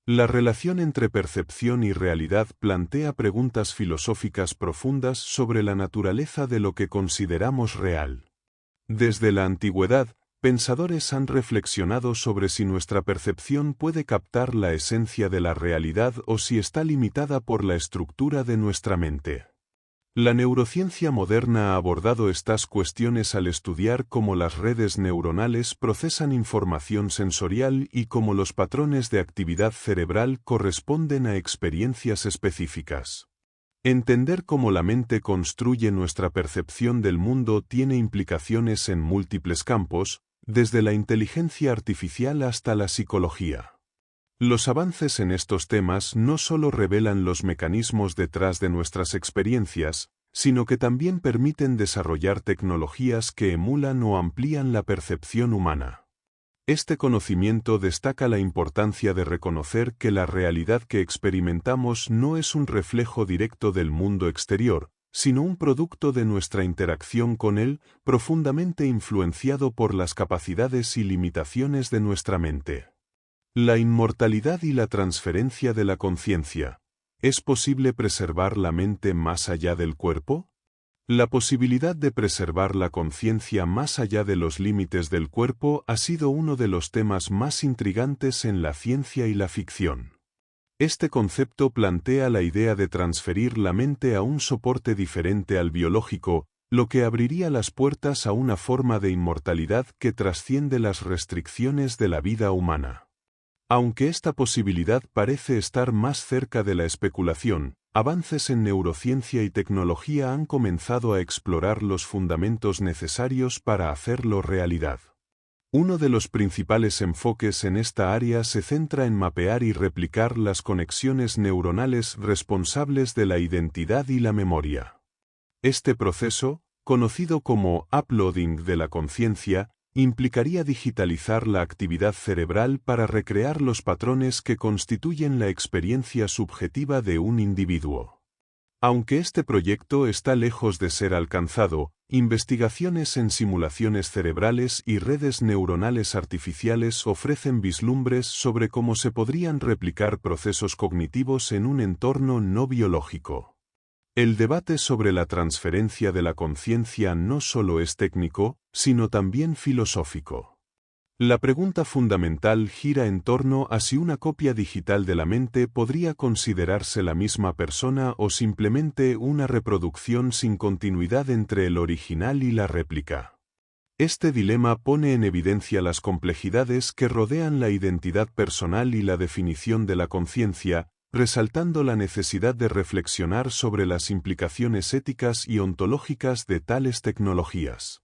La relación entre percepción y realidad plantea preguntas filosóficas profundas sobre la naturaleza de lo que consideramos real. Desde la antigüedad, pensadores han reflexionado sobre si nuestra percepción puede captar la esencia de la realidad o si está limitada por la estructura de nuestra mente. La neurociencia moderna ha abordado estas cuestiones al estudiar cómo las redes neuronales procesan información sensorial y cómo los patrones de actividad cerebral corresponden a experiencias específicas. Entender cómo la mente construye nuestra percepción del mundo tiene implicaciones en múltiples campos, desde la inteligencia artificial hasta la psicología. Los avances en estos temas no solo revelan los mecanismos detrás de nuestras experiencias, sino que también permiten desarrollar tecnologías que emulan o amplían la percepción humana. Este conocimiento destaca la importancia de reconocer que la realidad que experimentamos no es un reflejo directo del mundo exterior, sino un producto de nuestra interacción con él, profundamente influenciado por las capacidades y limitaciones de nuestra mente. La inmortalidad y la transferencia de la conciencia. ¿Es posible preservar la mente más allá del cuerpo? La posibilidad de preservar la conciencia más allá de los límites del cuerpo ha sido uno de los temas más intrigantes en la ciencia y la ficción. Este concepto plantea la idea de transferir la mente a un soporte diferente al biológico, lo que abriría las puertas a una forma de inmortalidad que trasciende las restricciones de la vida humana. Aunque esta posibilidad parece estar más cerca de la especulación, avances en neurociencia y tecnología han comenzado a explorar los fundamentos necesarios para hacerlo realidad. Uno de los principales enfoques en esta área se centra en mapear y replicar las conexiones neuronales responsables de la identidad y la memoria. Este proceso, conocido como uploading de la conciencia, implicaría digitalizar la actividad cerebral para recrear los patrones que constituyen la experiencia subjetiva de un individuo. Aunque este proyecto está lejos de ser alcanzado, investigaciones en simulaciones cerebrales y redes neuronales artificiales ofrecen vislumbres sobre cómo se podrían replicar procesos cognitivos en un entorno no biológico. El debate sobre la transferencia de la conciencia no solo es técnico, sino también filosófico. La pregunta fundamental gira en torno a si una copia digital de la mente podría considerarse la misma persona o simplemente una reproducción sin continuidad entre el original y la réplica. Este dilema pone en evidencia las complejidades que rodean la identidad personal y la definición de la conciencia, resaltando la necesidad de reflexionar sobre las implicaciones éticas y ontológicas de tales tecnologías.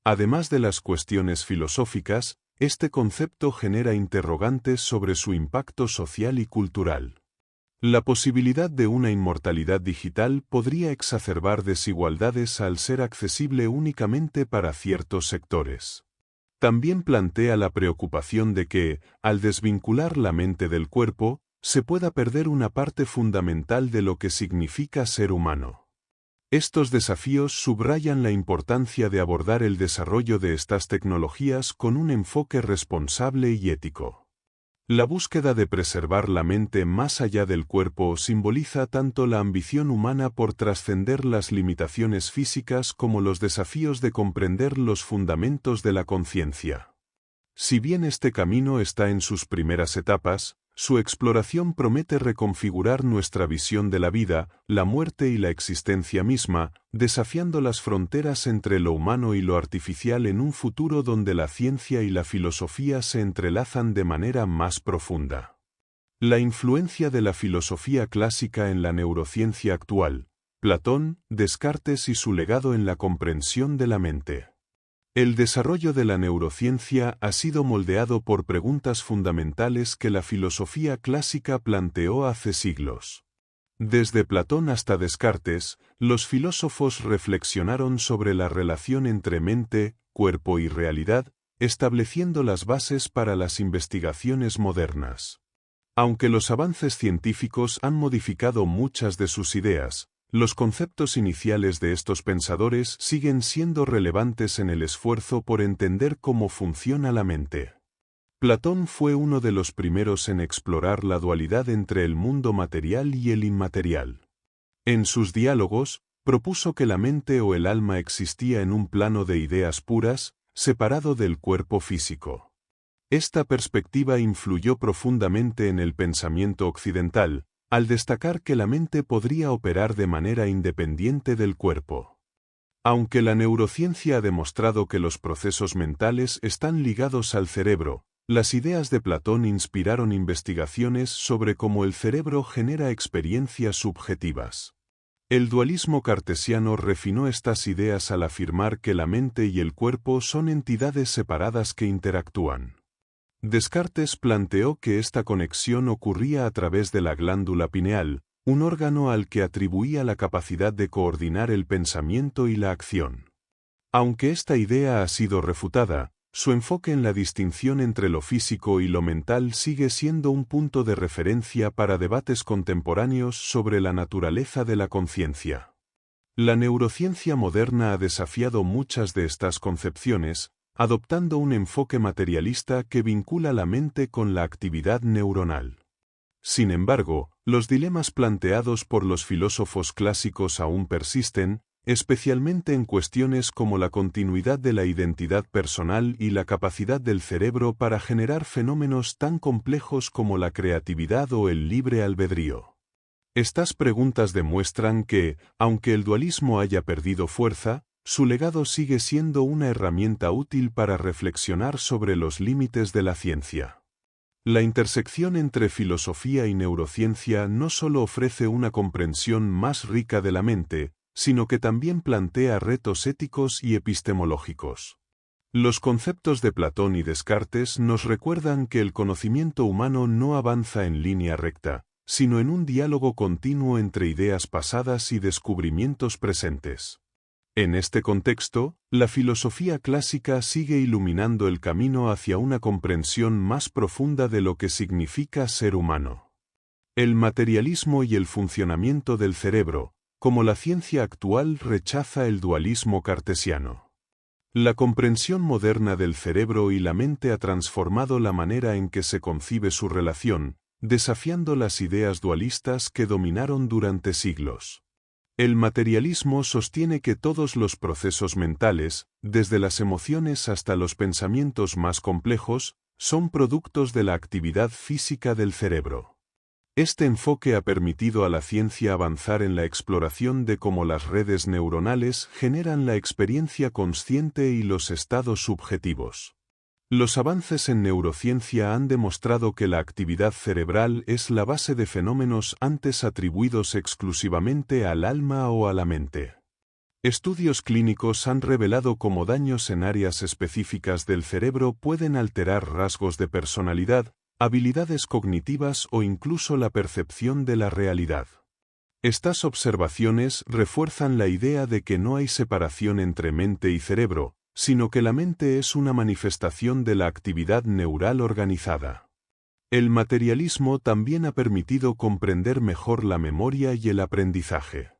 Además de las cuestiones filosóficas, este concepto genera interrogantes sobre su impacto social y cultural. La posibilidad de una inmortalidad digital podría exacerbar desigualdades al ser accesible únicamente para ciertos sectores. También plantea la preocupación de que, al desvincular la mente del cuerpo, se pueda perder una parte fundamental de lo que significa ser humano. Estos desafíos subrayan la importancia de abordar el desarrollo de estas tecnologías con un enfoque responsable y ético. La búsqueda de preservar la mente más allá del cuerpo simboliza tanto la ambición humana por trascender las limitaciones físicas como los desafíos de comprender los fundamentos de la conciencia. Si bien este camino está en sus primeras etapas, su exploración promete reconfigurar nuestra visión de la vida, la muerte y la existencia misma, desafiando las fronteras entre lo humano y lo artificial en un futuro donde la ciencia y la filosofía se entrelazan de manera más profunda. La influencia de la filosofía clásica en la neurociencia actual. Platón, Descartes y su legado en la comprensión de la mente. El desarrollo de la neurociencia ha sido moldeado por preguntas fundamentales que la filosofía clásica planteó hace siglos. Desde Platón hasta Descartes, los filósofos reflexionaron sobre la relación entre mente, cuerpo y realidad, estableciendo las bases para las investigaciones modernas. Aunque los avances científicos han modificado muchas de sus ideas, los conceptos iniciales de estos pensadores siguen siendo relevantes en el esfuerzo por entender cómo funciona la mente. Platón fue uno de los primeros en explorar la dualidad entre el mundo material y el inmaterial. En sus diálogos, propuso que la mente o el alma existía en un plano de ideas puras, separado del cuerpo físico. Esta perspectiva influyó profundamente en el pensamiento occidental, al destacar que la mente podría operar de manera independiente del cuerpo. Aunque la neurociencia ha demostrado que los procesos mentales están ligados al cerebro, las ideas de Platón inspiraron investigaciones sobre cómo el cerebro genera experiencias subjetivas. El dualismo cartesiano refinó estas ideas al afirmar que la mente y el cuerpo son entidades separadas que interactúan. Descartes planteó que esta conexión ocurría a través de la glándula pineal, un órgano al que atribuía la capacidad de coordinar el pensamiento y la acción. Aunque esta idea ha sido refutada, su enfoque en la distinción entre lo físico y lo mental sigue siendo un punto de referencia para debates contemporáneos sobre la naturaleza de la conciencia. La neurociencia moderna ha desafiado muchas de estas concepciones, adoptando un enfoque materialista que vincula la mente con la actividad neuronal. Sin embargo, los dilemas planteados por los filósofos clásicos aún persisten, especialmente en cuestiones como la continuidad de la identidad personal y la capacidad del cerebro para generar fenómenos tan complejos como la creatividad o el libre albedrío. Estas preguntas demuestran que, aunque el dualismo haya perdido fuerza, su legado sigue siendo una herramienta útil para reflexionar sobre los límites de la ciencia. La intersección entre filosofía y neurociencia no solo ofrece una comprensión más rica de la mente, sino que también plantea retos éticos y epistemológicos. Los conceptos de Platón y Descartes nos recuerdan que el conocimiento humano no avanza en línea recta, sino en un diálogo continuo entre ideas pasadas y descubrimientos presentes. En este contexto, la filosofía clásica sigue iluminando el camino hacia una comprensión más profunda de lo que significa ser humano. El materialismo y el funcionamiento del cerebro, como la ciencia actual, rechaza el dualismo cartesiano. La comprensión moderna del cerebro y la mente ha transformado la manera en que se concibe su relación, desafiando las ideas dualistas que dominaron durante siglos. El materialismo sostiene que todos los procesos mentales, desde las emociones hasta los pensamientos más complejos, son productos de la actividad física del cerebro. Este enfoque ha permitido a la ciencia avanzar en la exploración de cómo las redes neuronales generan la experiencia consciente y los estados subjetivos. Los avances en neurociencia han demostrado que la actividad cerebral es la base de fenómenos antes atribuidos exclusivamente al alma o a la mente. Estudios clínicos han revelado cómo daños en áreas específicas del cerebro pueden alterar rasgos de personalidad, habilidades cognitivas o incluso la percepción de la realidad. Estas observaciones refuerzan la idea de que no hay separación entre mente y cerebro, sino que la mente es una manifestación de la actividad neural organizada. El materialismo también ha permitido comprender mejor la memoria y el aprendizaje.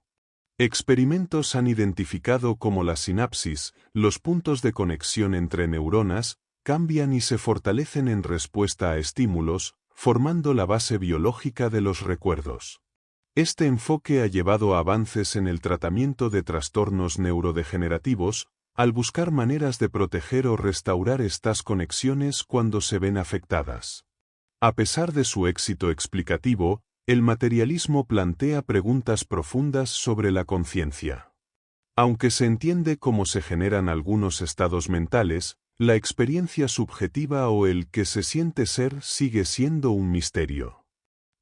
Experimentos han identificado cómo la sinapsis, los puntos de conexión entre neuronas, cambian y se fortalecen en respuesta a estímulos, formando la base biológica de los recuerdos. Este enfoque ha llevado a avances en el tratamiento de trastornos neurodegenerativos, al buscar maneras de proteger o restaurar estas conexiones cuando se ven afectadas. A pesar de su éxito explicativo, el materialismo plantea preguntas profundas sobre la conciencia. Aunque se entiende cómo se generan algunos estados mentales, la experiencia subjetiva o el que se siente ser sigue siendo un misterio.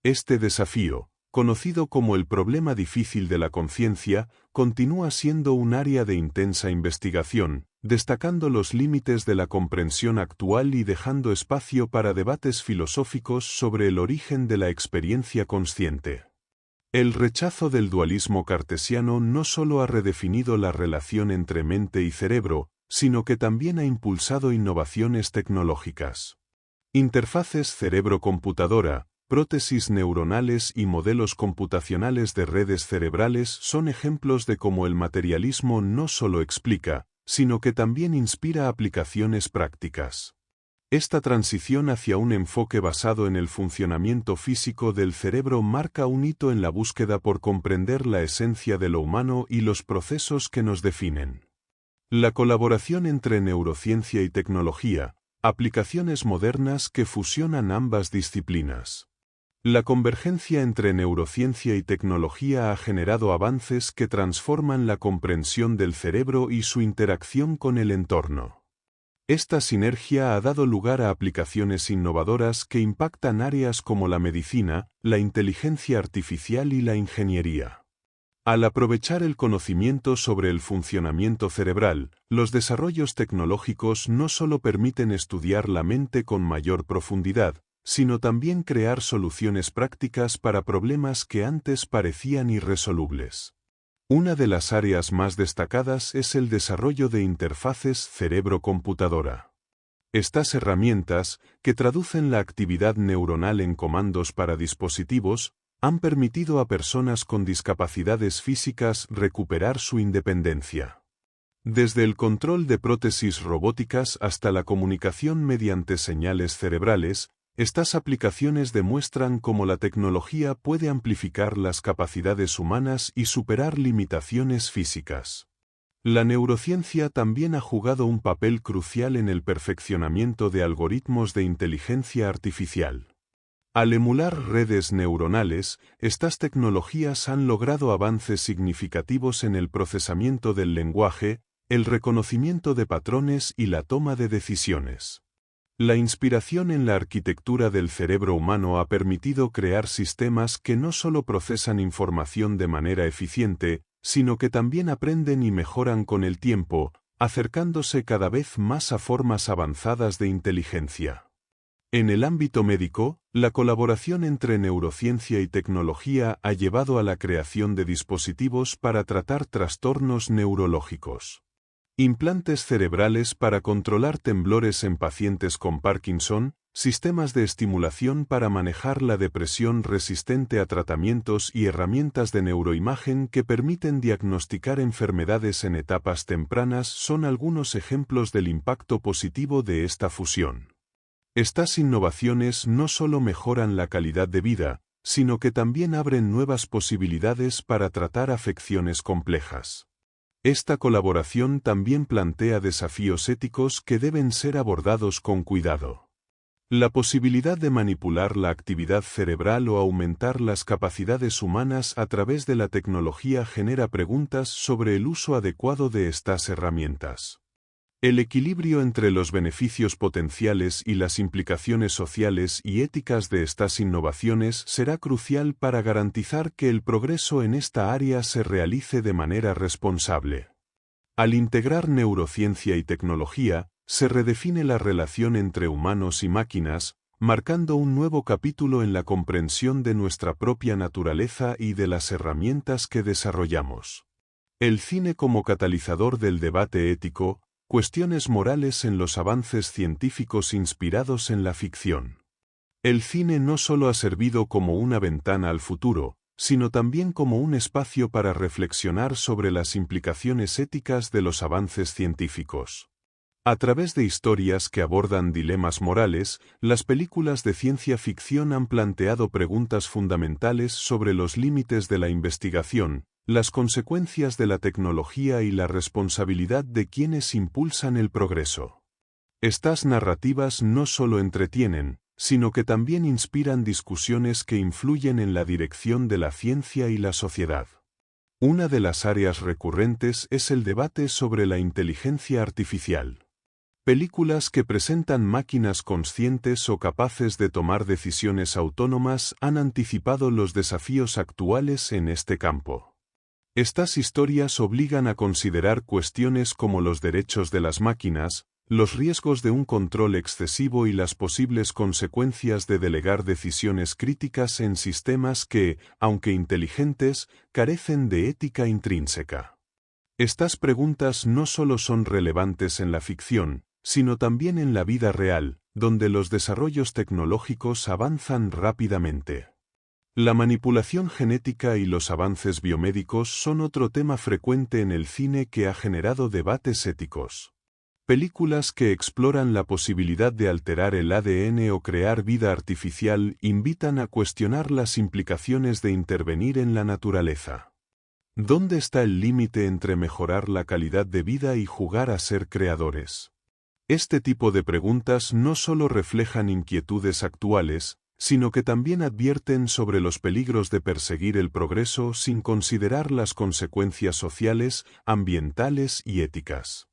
Este desafío, conocido como el problema difícil de la conciencia, continúa siendo un área de intensa investigación, destacando los límites de la comprensión actual y dejando espacio para debates filosóficos sobre el origen de la experiencia consciente. El rechazo del dualismo cartesiano no solo ha redefinido la relación entre mente y cerebro, sino que también ha impulsado innovaciones tecnológicas. Interfaces cerebro-computadora, prótesis neuronales y modelos computacionales de redes cerebrales son ejemplos de cómo el materialismo no solo explica, sino que también inspira aplicaciones prácticas. Esta transición hacia un enfoque basado en el funcionamiento físico del cerebro marca un hito en la búsqueda por comprender la esencia de lo humano y los procesos que nos definen. La colaboración entre neurociencia y tecnología, aplicaciones modernas que fusionan ambas disciplinas. La convergencia entre neurociencia y tecnología ha generado avances que transforman la comprensión del cerebro y su interacción con el entorno. Esta sinergia ha dado lugar a aplicaciones innovadoras que impactan áreas como la medicina, la inteligencia artificial y la ingeniería. Al aprovechar el conocimiento sobre el funcionamiento cerebral, los desarrollos tecnológicos no solo permiten estudiar la mente con mayor profundidad, sino también crear soluciones prácticas para problemas que antes parecían irresolubles. Una de las áreas más destacadas es el desarrollo de interfaces cerebro-computadora. Estas herramientas, que traducen la actividad neuronal en comandos para dispositivos, han permitido a personas con discapacidades físicas recuperar su independencia. Desde el control de prótesis robóticas hasta la comunicación mediante señales cerebrales, estas aplicaciones demuestran cómo la tecnología puede amplificar las capacidades humanas y superar limitaciones físicas. La neurociencia también ha jugado un papel crucial en el perfeccionamiento de algoritmos de inteligencia artificial. Al emular redes neuronales, estas tecnologías han logrado avances significativos en el procesamiento del lenguaje, el reconocimiento de patrones y la toma de decisiones. La inspiración en la arquitectura del cerebro humano ha permitido crear sistemas que no solo procesan información de manera eficiente, sino que también aprenden y mejoran con el tiempo, acercándose cada vez más a formas avanzadas de inteligencia. En el ámbito médico, la colaboración entre neurociencia y tecnología ha llevado a la creación de dispositivos para tratar trastornos neurológicos. Implantes cerebrales para controlar temblores en pacientes con Parkinson, sistemas de estimulación para manejar la depresión resistente a tratamientos y herramientas de neuroimagen que permiten diagnosticar enfermedades en etapas tempranas son algunos ejemplos del impacto positivo de esta fusión. Estas innovaciones no solo mejoran la calidad de vida, sino que también abren nuevas posibilidades para tratar afecciones complejas. Esta colaboración también plantea desafíos éticos que deben ser abordados con cuidado. La posibilidad de manipular la actividad cerebral o aumentar las capacidades humanas a través de la tecnología genera preguntas sobre el uso adecuado de estas herramientas. El equilibrio entre los beneficios potenciales y las implicaciones sociales y éticas de estas innovaciones será crucial para garantizar que el progreso en esta área se realice de manera responsable. Al integrar neurociencia y tecnología, se redefine la relación entre humanos y máquinas, marcando un nuevo capítulo en la comprensión de nuestra propia naturaleza y de las herramientas que desarrollamos. El cine como catalizador del debate ético, cuestiones morales en los avances científicos inspirados en la ficción. El cine no solo ha servido como una ventana al futuro, sino también como un espacio para reflexionar sobre las implicaciones éticas de los avances científicos. A través de historias que abordan dilemas morales, las películas de ciencia ficción han planteado preguntas fundamentales sobre los límites de la investigación, las consecuencias de la tecnología y la responsabilidad de quienes impulsan el progreso. Estas narrativas no solo entretienen, sino que también inspiran discusiones que influyen en la dirección de la ciencia y la sociedad. Una de las áreas recurrentes es el debate sobre la inteligencia artificial. Películas que presentan máquinas conscientes o capaces de tomar decisiones autónomas han anticipado los desafíos actuales en este campo. Estas historias obligan a considerar cuestiones como los derechos de las máquinas, los riesgos de un control excesivo y las posibles consecuencias de delegar decisiones críticas en sistemas que, aunque inteligentes, carecen de ética intrínseca. Estas preguntas no solo son relevantes en la ficción, sino también en la vida real, donde los desarrollos tecnológicos avanzan rápidamente. La manipulación genética y los avances biomédicos son otro tema frecuente en el cine que ha generado debates éticos. Películas que exploran la posibilidad de alterar el ADN o crear vida artificial invitan a cuestionar las implicaciones de intervenir en la naturaleza. ¿Dónde está el límite entre mejorar la calidad de vida y jugar a ser creadores? Este tipo de preguntas no solo reflejan inquietudes actuales, sino que también advierten sobre los peligros de perseguir el progreso sin considerar las consecuencias sociales, ambientales y éticas.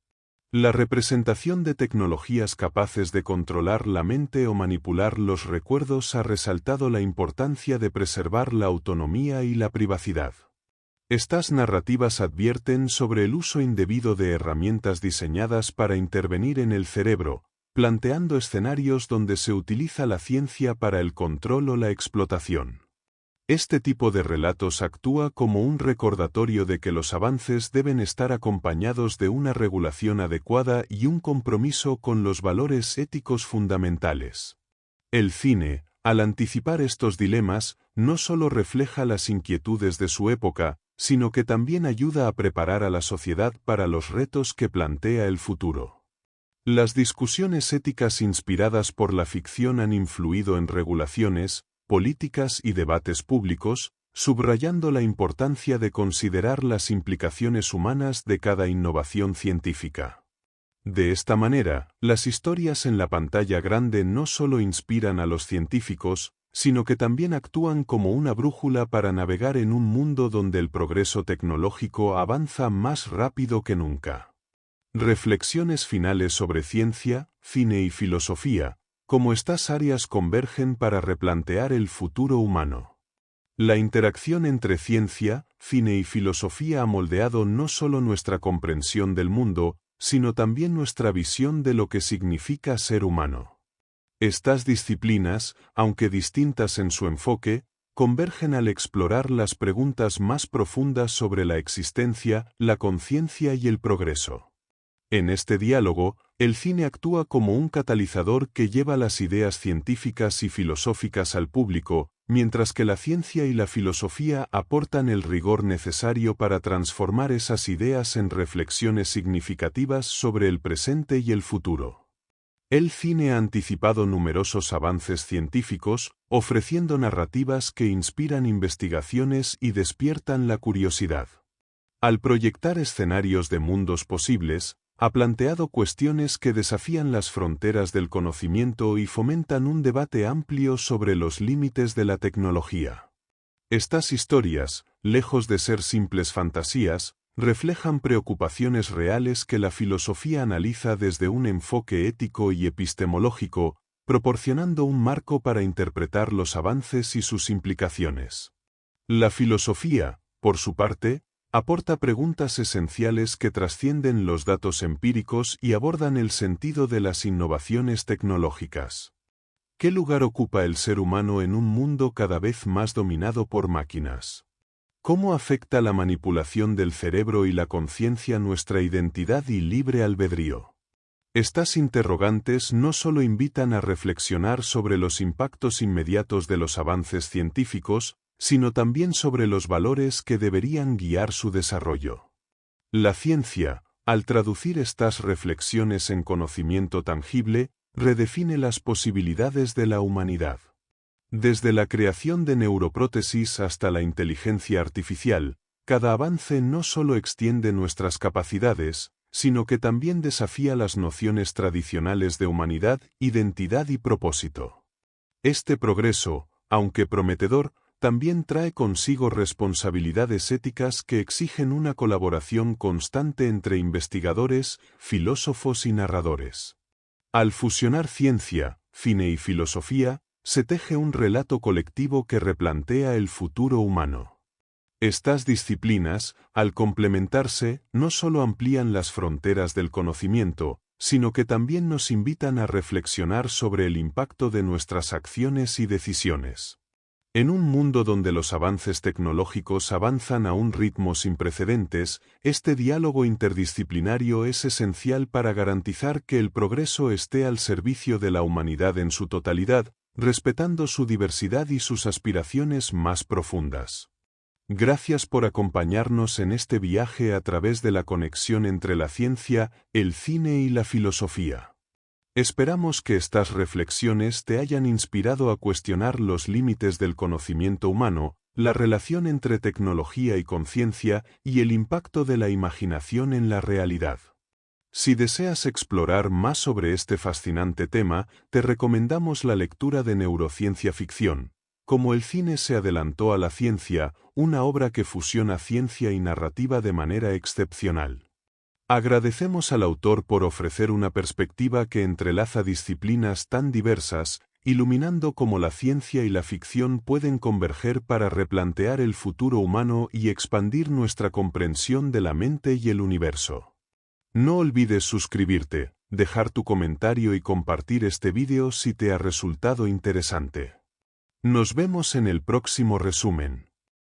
La representación de tecnologías capaces de controlar la mente o manipular los recuerdos ha resaltado la importancia de preservar la autonomía y la privacidad. Estas narrativas advierten sobre el uso indebido de herramientas diseñadas para intervenir en el cerebro, planteando escenarios donde se utiliza la ciencia para el control o la explotación. Este tipo de relatos actúa como un recordatorio de que los avances deben estar acompañados de una regulación adecuada y un compromiso con los valores éticos fundamentales. El cine, al anticipar estos dilemas, no solo refleja las inquietudes de su época, sino que también ayuda a preparar a la sociedad para los retos que plantea el futuro. Las discusiones éticas inspiradas por la ficción han influido en regulaciones, políticas y debates públicos, subrayando la importancia de considerar las implicaciones humanas de cada innovación científica. De esta manera, las historias en la pantalla grande no solo inspiran a los científicos, sino que también actúan como una brújula para navegar en un mundo donde el progreso tecnológico avanza más rápido que nunca. Reflexiones finales sobre ciencia, cine y filosofía, cómo estas áreas convergen para replantear el futuro humano. La interacción entre ciencia, cine y filosofía ha moldeado no solo nuestra comprensión del mundo, sino también nuestra visión de lo que significa ser humano. Estas disciplinas, aunque distintas en su enfoque, convergen al explorar las preguntas más profundas sobre la existencia, la conciencia y el progreso. En este diálogo, el cine actúa como un catalizador que lleva las ideas científicas y filosóficas al público, mientras que la ciencia y la filosofía aportan el rigor necesario para transformar esas ideas en reflexiones significativas sobre el presente y el futuro. El cine ha anticipado numerosos avances científicos, ofreciendo narrativas que inspiran investigaciones y despiertan la curiosidad. Al proyectar escenarios de mundos posibles, ha planteado cuestiones que desafían las fronteras del conocimiento y fomentan un debate amplio sobre los límites de la tecnología. Estas historias, lejos de ser simples fantasías, reflejan preocupaciones reales que la filosofía analiza desde un enfoque ético y epistemológico, proporcionando un marco para interpretar los avances y sus implicaciones. La filosofía, por su parte, aporta preguntas esenciales que trascienden los datos empíricos y abordan el sentido de las innovaciones tecnológicas. ¿Qué lugar ocupa el ser humano en un mundo cada vez más dominado por máquinas? ¿Cómo afecta la manipulación del cerebro y la conciencia nuestra identidad y libre albedrío? Estas interrogantes no solo invitan a reflexionar sobre los impactos inmediatos de los avances científicos, sino también sobre los valores que deberían guiar su desarrollo. La ciencia, al traducir estas reflexiones en conocimiento tangible, redefine las posibilidades de la humanidad. Desde la creación de neuroprótesis hasta la inteligencia artificial, cada avance no solo extiende nuestras capacidades, sino que también desafía las nociones tradicionales de humanidad, identidad y propósito. Este progreso, aunque prometedor, también trae consigo responsabilidades éticas que exigen una colaboración constante entre investigadores, filósofos y narradores. Al fusionar ciencia, cine y filosofía, se teje un relato colectivo que replantea el futuro humano. Estas disciplinas, al complementarse, no solo amplían las fronteras del conocimiento, sino que también nos invitan a reflexionar sobre el impacto de nuestras acciones y decisiones. En un mundo donde los avances tecnológicos avanzan a un ritmo sin precedentes, este diálogo interdisciplinario es esencial para garantizar que el progreso esté al servicio de la humanidad en su totalidad, respetando su diversidad y sus aspiraciones más profundas. Gracias por acompañarnos en este viaje a través de la conexión entre la ciencia, el cine y la filosofía. Esperamos que estas reflexiones te hayan inspirado a cuestionar los límites del conocimiento humano, la relación entre tecnología y conciencia y el impacto de la imaginación en la realidad. Si deseas explorar más sobre este fascinante tema, te recomendamos la lectura de Neurociencia Ficción. Como el cine se adelantó a la ciencia, una obra que fusiona ciencia y narrativa de manera excepcional. Agradecemos al autor por ofrecer una perspectiva que entrelaza disciplinas tan diversas, iluminando cómo la ciencia y la ficción pueden converger para replantear el futuro humano y expandir nuestra comprensión de la mente y el universo. No olvides suscribirte, dejar tu comentario y compartir este vídeo si te ha resultado interesante. Nos vemos en el próximo resumen.